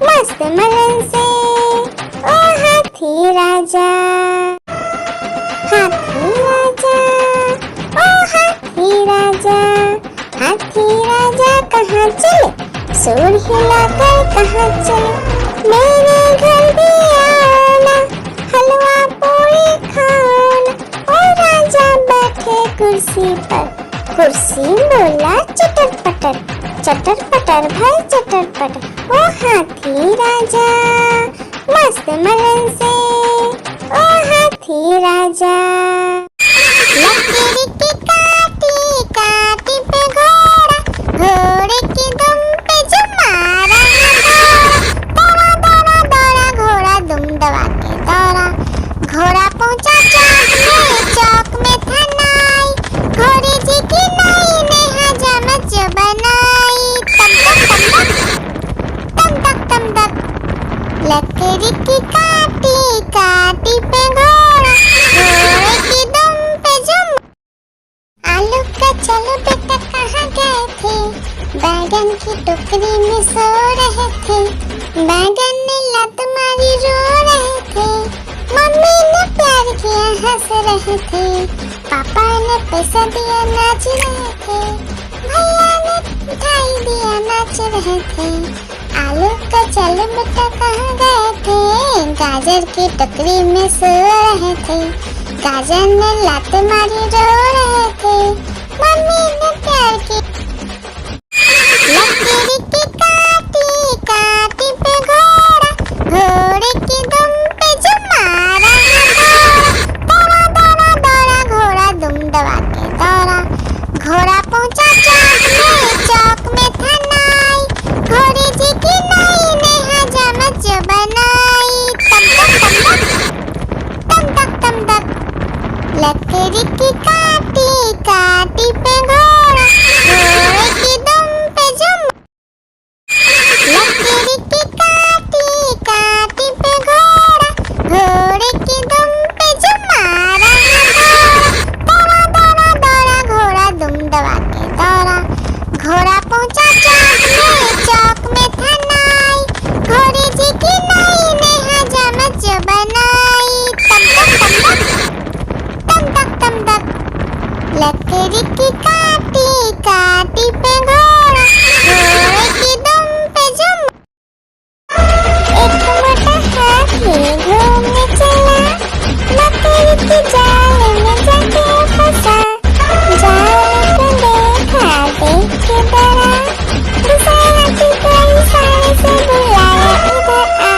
मस्त मलन से, ओ हाथी राजा। हाथी राजा, ओ हाथी राजा, हाथी राजा कहाँ चले, सूंड हिलाकर कहाँ चले, मेरे घर भी आना, हलवा पूरी खाना। ओ राजा बैठे कुर्सी पर, कुर्सी बोला चटर पटर भाई चटर पटर, ओ हाथी राजा मस्त मलन से, ओ हाथी राजा। लकीर की काटी काटी पे घोड़ा, घोड़े की दुम पे जो मारा दौड़ा दौड़ा दौड़ा घोड़ा दुम दबा के दौड़ा, घोड़ा पहुंचा चौक में था नाई, घोड़े जी की नाई ने हजामत जो बनाई, तम तक लकीर की काटी काटी पे घोड़ा, घोड़े की दुम पे जो। आलू का चलो बेटा कहाँ गए थे, बैगन की टोकरी में सो रहे थे, बैगन ने लत मारी रो रहे थे, मम्मी ने प्यार किया हंस रहे थे, पापा ने पैसा दिया नाच रहे थे, भैया ने मिठाई दिया नाच रहे थे। आलू का चलो बेटा कहाँ गए थे, गाजर की टोकरी में सो रहे थे, गाजर ने लात मारी रो रहे थे, मम्मी ने प्यार की। लकीर की काटी काटी पे घोड़ा, घोड़े की दुम पे जो मारा दौड़ा दौड़ा दौड़ा घोड़ा दुम दबा के दौड़ा, घोड़ा पहुंचा चौक में था नाई, घोड़े जी की नाई ने हजामत जो बनाई, तम तक लकीर की काटी काटी पे घोड़ा, घोड़े की दुम पे जो। लकीर की काटी काटी पे घोड़ा, घोड़े की दुम पे जो मारा दौड़ा दौड़ा दौड़ा घोड़ा दुम दबा के दौड़ा, घोड़ा पहुंचा चौक में था नाई, घोड़े जी की नाई ने हजामत जो बनाई, तम तक लकीर की काटी काटी पे घोड़ा, घोड़े की दुम पे जो। एक मोटा हाथी घूमने चला, लकीर की जाल में जाके फंसा, जाल को देखा देख के डरा, दूसरा हाथी को इशारे से बुलाया, इधर आ।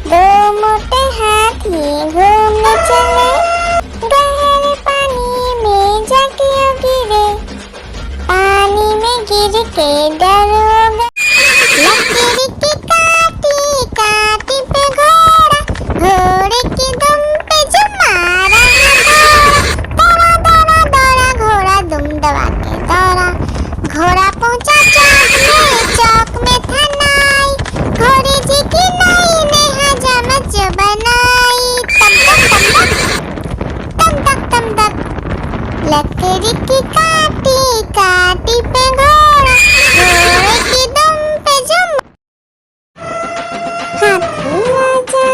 दो मोटे हाथी घूमने चले, गहरे पानी में जाके गिरे, पानी में गिर के डर हो गए। लकीर की काटी काटी पे घोड़ा, घोड़े की दुम पे जो मारा दौड़ा दौड़ा दौड़ा घोड़ा दुम दबा के दौड़ा, घोड़ा पहुंचा चौक में था नाई, घोड़े जी की नाई ने हजामत जो बनाई, तम तक लकीर की काटी काटी पे घोड़ा, घोड़े की दुम पे जो। हाथी राजा,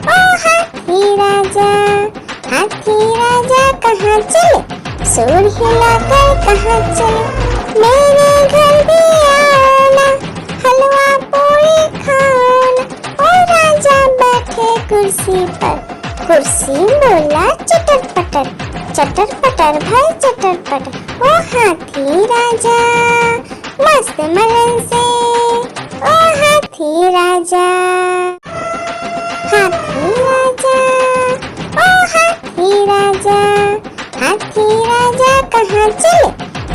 ओ हाथी राजा, हाथी राजा कहाँ चले, सूंड हिलाकर कहाँ चले, मेरे घर भी आना, हलवा पूरी खाना। ओ राजा बैठे कुर्सी पर, कुर्सी बोला चटर पटर भाई चटर पटर, ओ हाथी राजा मस्त मलन से, ओ हाथी राजा। हाथी राजा, ओ हाथी राजा, हाथी राजा कहाँ चले,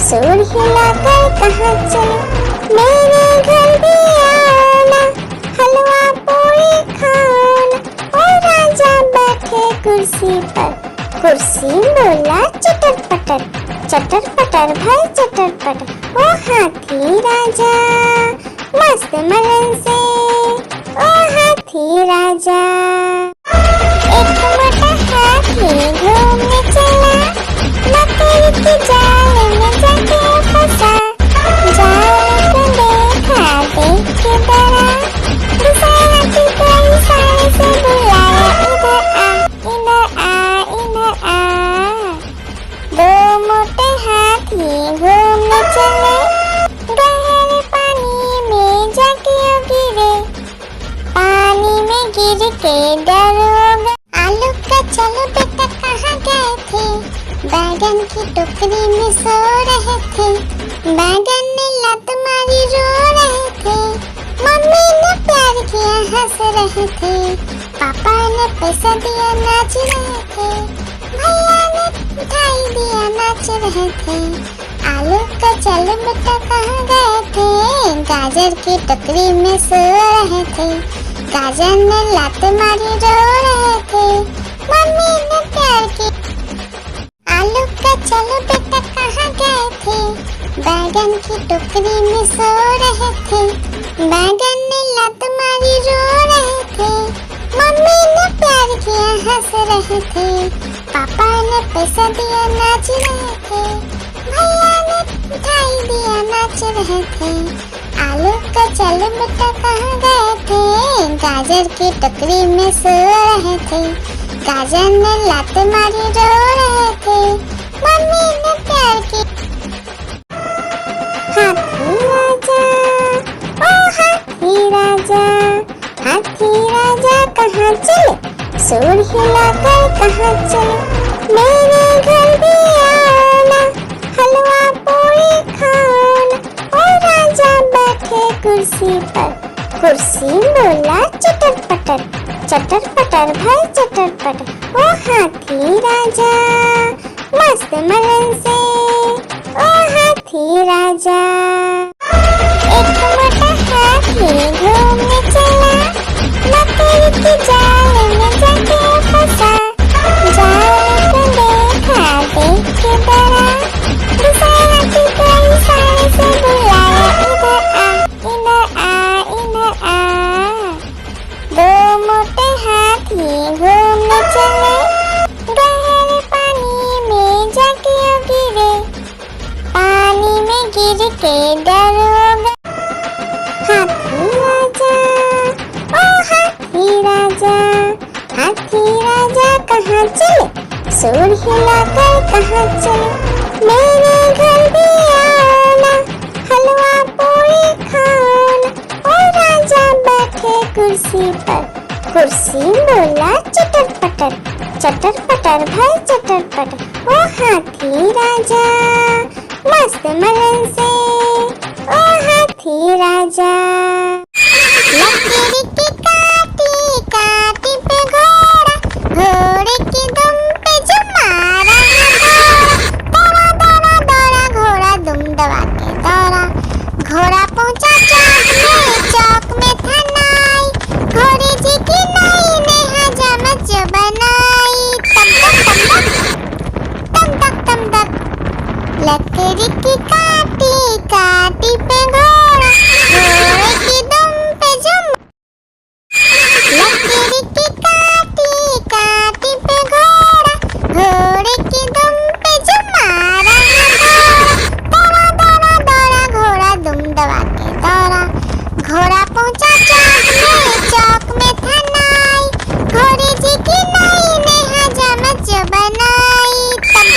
सूंड हिलाकर कहाँ चले, मेरे घर भी आना, हलवा पूरी खाना। ओ राजा बैठे कुर्सी पर, कुर्सी बोला चटर पटर भाई चटर पटर, ओ हाथी राजा मस्त मलन से, ओ हाथी राजा। एक मोटा हाथी घूमने चला, लकीर बैगन की टोकरी में सो रहे थे, बैगन ने लत मारी रो रहे थे, मम्मी ने प्यार किया हंस रहे थे, पापा ने पैसा दिया नाच रहे थे, भैया ने मिठाई दिया नाच रहे थे, आलू का चल बेटा कहाँ गए थे, गाजर की टोकरी में सो रहे थे, गाजर ने लात मारी रो रहे थे, मम्मी ने प्यार की। आलू का चलो बेटा कहाँ गए थे, बैगन की टोकरी में सो रहे थे, बैगन ने लात मारी रो रहे थे, मम्मी ने प्यार किया हंस रहे थे, पापा ने पैसा दिया नाच रहे थे, भैया ने मिठाई दिया नाच रहे थे, आलू का चलो बेटा कहाँ गए थे, गाजर की टोकरी में सो रहे थे, गाजर ने लात मारी रो रहे थे, मम्मी ने प्यार की। हाथी राजा, ओ हाथी राजा, हाथी राजा कहाँ चले, सूंड हिलाकर कहाँ चले, मेरे घर भी आना, हलवा पूरी खाना, ओ राजा बैठे कुर्सी पर, कुर्सी बोला चटर पटर, चटर पटर भाई चटर पटर, ओ हाथी राजा मस्त मलन से, ओ हाथी राजा। एक मोटा हाथी घूमने चला, मकड़ी के जाल में जाके फंसा, जाल को देखा देख के डरा, दूसरा हाथी को इशारे से बुलाया, इधर आ इधर आ, दो मोटे हाथी घूमने चले, गहरे पानी में जाके गिरे, पानी में गिर के डर हो गए। हाथी राजा, ओ हाथी राजा, हाथी राजा कहाँ चले, सूंड हिलाकर कहाँ चले, मेरे घर भी आना, हलवा पूरी खाना, ओ राजा बैठे कुर्सी पर, कुर्सी बोला चटर पटर, चटर पटर भाई चटर पटर, ओ हाथी राजा मस्त मलन से, ओ हाथी राजा। लकड़ी की काटी काटी पे घोड़ा, घोड़े की दुम पे जो मारा दौड़ा दौड़ा दौड़ा घोड़ा दुम दबा के दौड़ा, घोड़ा पहुंचा चौक में था नाई, घोड़े जी की नाई ने हजामत जो बनाई, तम तक तम तक, लकड़ी की काटी काटी पे घोड़ा, घोड़े की दुम पे जो, लकड़ी की काटी काटी पे घोड़ा, घोड़े की दुम पे जो मारा दौड़ा दौड़ा दौड़ा घोड़ा दुम दबा के दौड़ा, घोड़ा पहुंचा चौक में था नाई, घोड़े जी की नाई ने हजामत जो बनाई, तम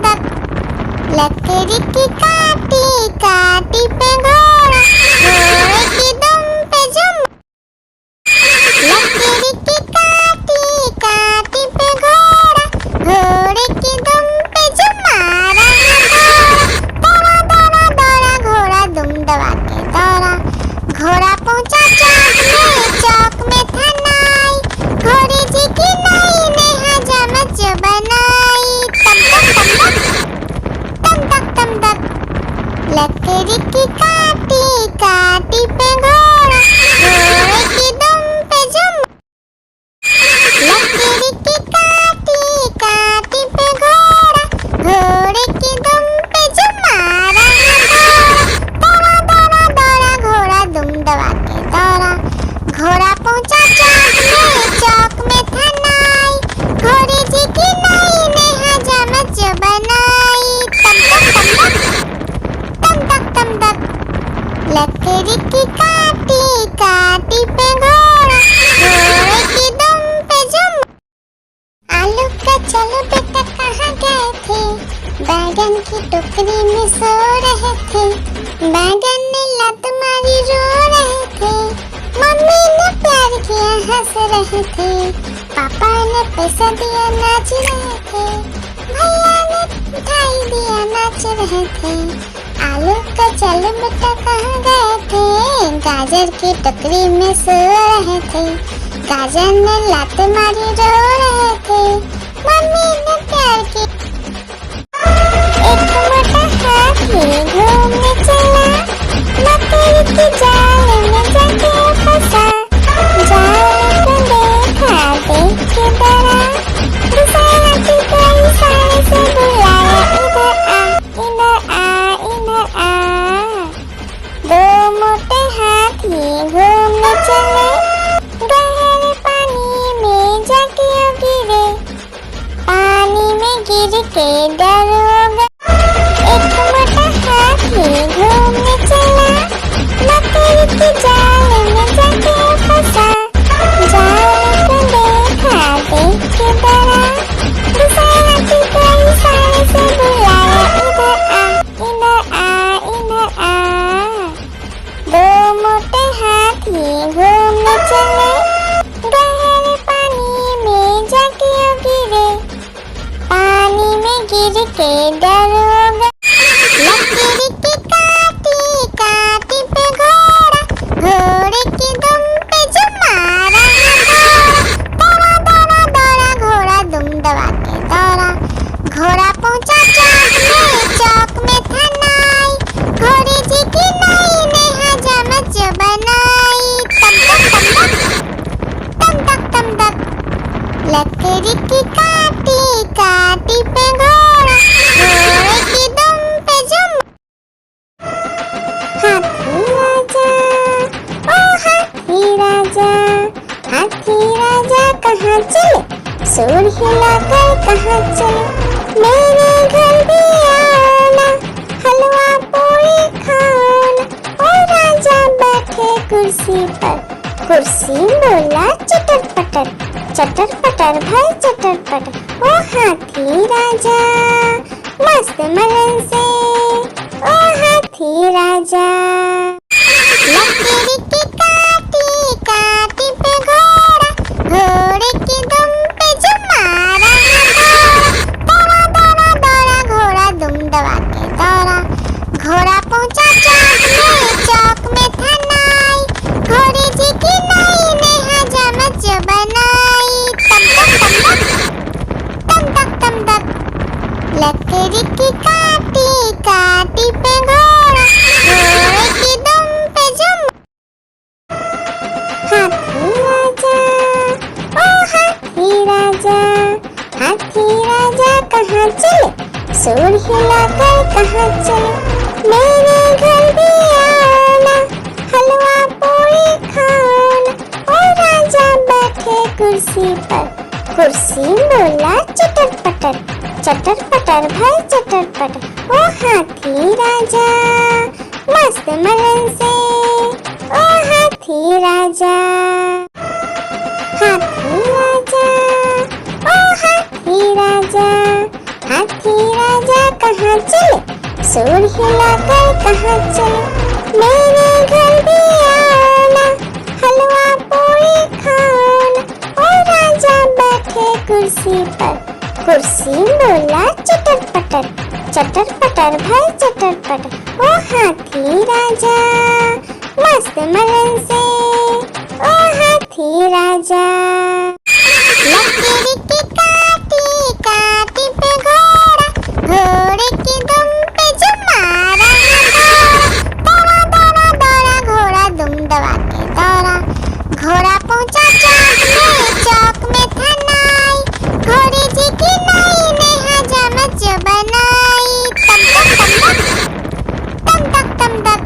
तक, लकड़ी की काटी काटी पे घोड़ा, घोड़े की दुम पे जो, लकड़ी की काटी काटी पे घोड़ा, घोड़े की दुम पे जो मारा दौड़ा दौड़ा दौड़ा घोड़ा दुम दबा के दौड़ा, घोड़ा पहुंचा चौक में था नाई, घोड़े जी की नाई ने हजामत जो बनाई, तम तक, लकड़ी की काटी काटी पे घोड़ा, घोड़े की दुम पे जो, लकड़ी की काटी काटी पे घोड़ा, घोड़े की दुम पे जो मारा दौड़ा दौड़ा दौड़ा घोड़ा दुम दबा के दौड़ा, घोड़ा पहुंचा चौक में था नाई, घोड़े जी की नाई ने हजामत जो बनाई, तम तक, लकड़ी की काटी काटी पे घोड़ा, घोड़े की दुम पे जो, आलू का चलो बेटा कहाँ गए थे, बैगन की टोकरी में सो रहे थे, बैगन ने लात मारी रो रहे थे, मम्मी ने प्यार किया हंस रहे थे, पापा ने पैसा दिया नाच रहे थे, भैया ने मिठाई दिया नाच रहे थे। आलू का चल बेटा कहाँ गए थे, गाजर की टोकरी में सो रहे थे। गाजर ने लात मारी रो रहे थे, मम्मी ने प्यार की। एक मोटा हाथी घूमने चला, मकड़ी की जाल में जाके फंसा। जाल को देखा देख के डरा, दूसरे हाथी को इशारे से बुलाया, इधर आ इधर आ इधर आ। दो मोटे हाथी घूमने चले, गहरे पानी में जाके गिरे। पानी में गिर के डर हो गया। एक मोटा हाथी घूमने चला, मकड़ी की जाल में जाके फंसा। जाल को देखा देख के डरा, दूसरे हाथी को इशारे से बुलाया, इधर आ इधर आ। दो मोटे हाथी घूमने चले, गहरे पानी में जाके गिरे। पानी में गिर के डर हो गया। लकड़ी की काटी काटी पे घोड़ा, घोड़े की दुम पे जो मारा दौड़ा दौड़ा दौड़ा घोड़ा दुम दबा के दौड़ा। घोड़ा पहुंचा चौक में था नाई, घोड़े जी की नई ने हजामत जो बनाई। तम तक तम तक लकड़ी की काटी काटी पे घोड़ा, घोड़े की दुम पे जो हाथी राजा कहाँ चले, सूर हिलाकर कहाँ चले। मेरे घर भी आना, हलवा पूरी खाना। और राजा बैठे कुर्सी पर, कुर्सी बोला चटर पटर भाई चटर पटर। ओ हाथी राजा मस्त मलन से, ओ हाथी राजा। लकड़ी की काटी काटी पे घोड़ा, घोड़े की दुम पे जो मारा दौड़ा दौड़ा दौड़ा घोड़ा दुम दबा के दौड़ा। घोड़ा पहुंचा चौक में था नाई, घोड़े जी की नई ने हजामत जो बनाई। तम तक लकड़ी की काटी काटी पे घोड़ा, घोड़े की दुम पे जो हाथी राजा कहाँ चले, सूर हिलाकर कहाँ चले। मेरे घर भी आना, हलवा पूरी खाना। और राजा बैठे कुर्सी पर, कुर्सी बोला चटर पटर भाई चटर पटर। ओ हाथी राजा मस्त मलन से, ओ हाथी राजा। हाथी राजा ओ हाथी राजा, हाथी राजा कहाँ चले, सूर हिलाकर कहाँ चले। मेरे घर भी आना, हलवा पूरी खाना। और राजा बैठे कुर्सी पर, कुर्सी बोला चटर पटर भाई चटर पटर। ओ हाथी राजा मस्त मलन से, ओ हाथी राजा। लकड़ी की काटी काटी पे घोड़ा, घोड़े की दुम पे जो मारा दौड़ा दौड़ा दौड़ा घोड़ा दुम दबा के दौड़ा। घोड़ा पहुंचा चौक में था नाई, घोड़े जी की नई ने हजामत जो बनाई। तम तक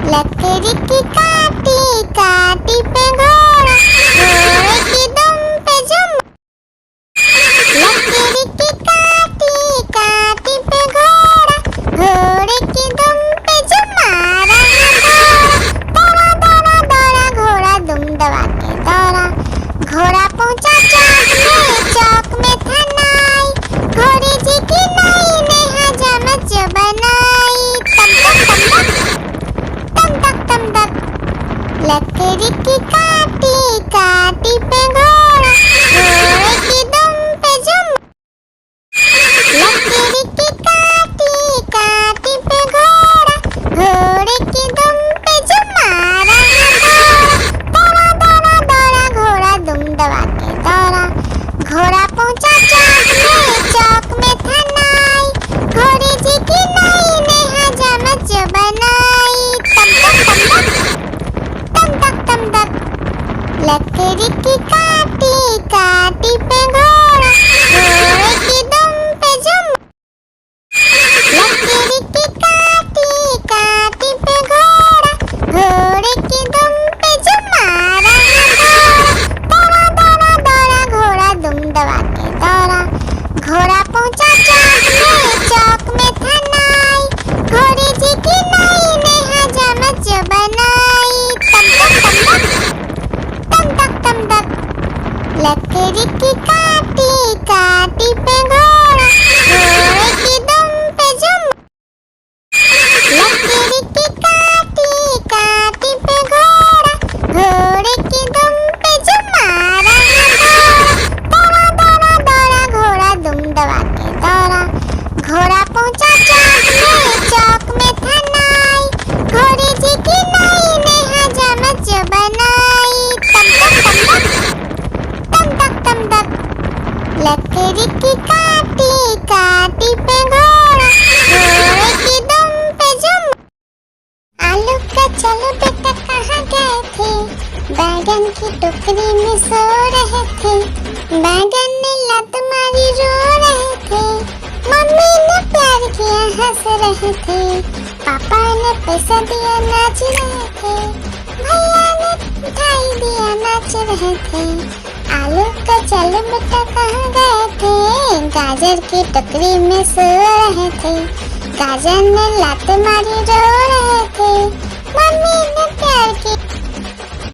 लकड़ी की काटी काटी पे घोड़ा, घोड़े की दुम पे जो लकड़ी की काटी काटी पे घोड़ा, घोड़े की दुम पे जो मारा दौड़ा दौड़ा दौड़ा घोड़ा दुम दबा के दौड़ा। घोड़ा पहुंचा चौक में था नाई, घोड़े जी की नई ने हजामत जो बनाई। तम तक लकड़ी की काटी काटी पे रिक्की काटी काटी पे घोड़ा, घोड़े की दुम पे जुम। लक्की रिक्की काटी काटी पे घोड़ा, घोड़े की दुम पे जुम मारा घोड़ा। दौड़ा दौड़ा दौड़ा घोड़ा दुम दबा के दौड़ा, घोड़ा पहुंचा चौक में था नाई, घोड़े जी की नाई ने हजामत जो बनाई। तम तक तम तक लकड़ी की काटी काटी पे घोड़ा, घोड़े की दुम पे जुम। लकड़ी की काटी काटी पे घोड़ा, घोड़े की दुम पे जुम मारा घोड़ा। दौड़ा दौड़ा दौड़ा घोड़ा दुम दबा के दौड़ा, घोड़ा पहुंचा चौक में था नाई, घोड़े जी की नाई ने हजामत जो बनाई। तम तक लकड़ी की काटी काटी पे घोड़ा, घोड़े की दुम पे जुम। आलू का चलो बेटा कहाँ गए थे, बैगन की टोकरी में सो रहे थे, बैगन ने लत मारी रो रहे थे, मम्मी ने प्यार किया हंस रहे थे, पापा ने पैसा दिया नाच रहे थे, भैया ने मिठाई दिया नाच रहे थे। आलू का चलो बेटा कहाँ गए थे, गाजर की टोकरी में सो रहे थे, गाजर ने लात मारी रो रहे थे, मम्मी ने प्यार किया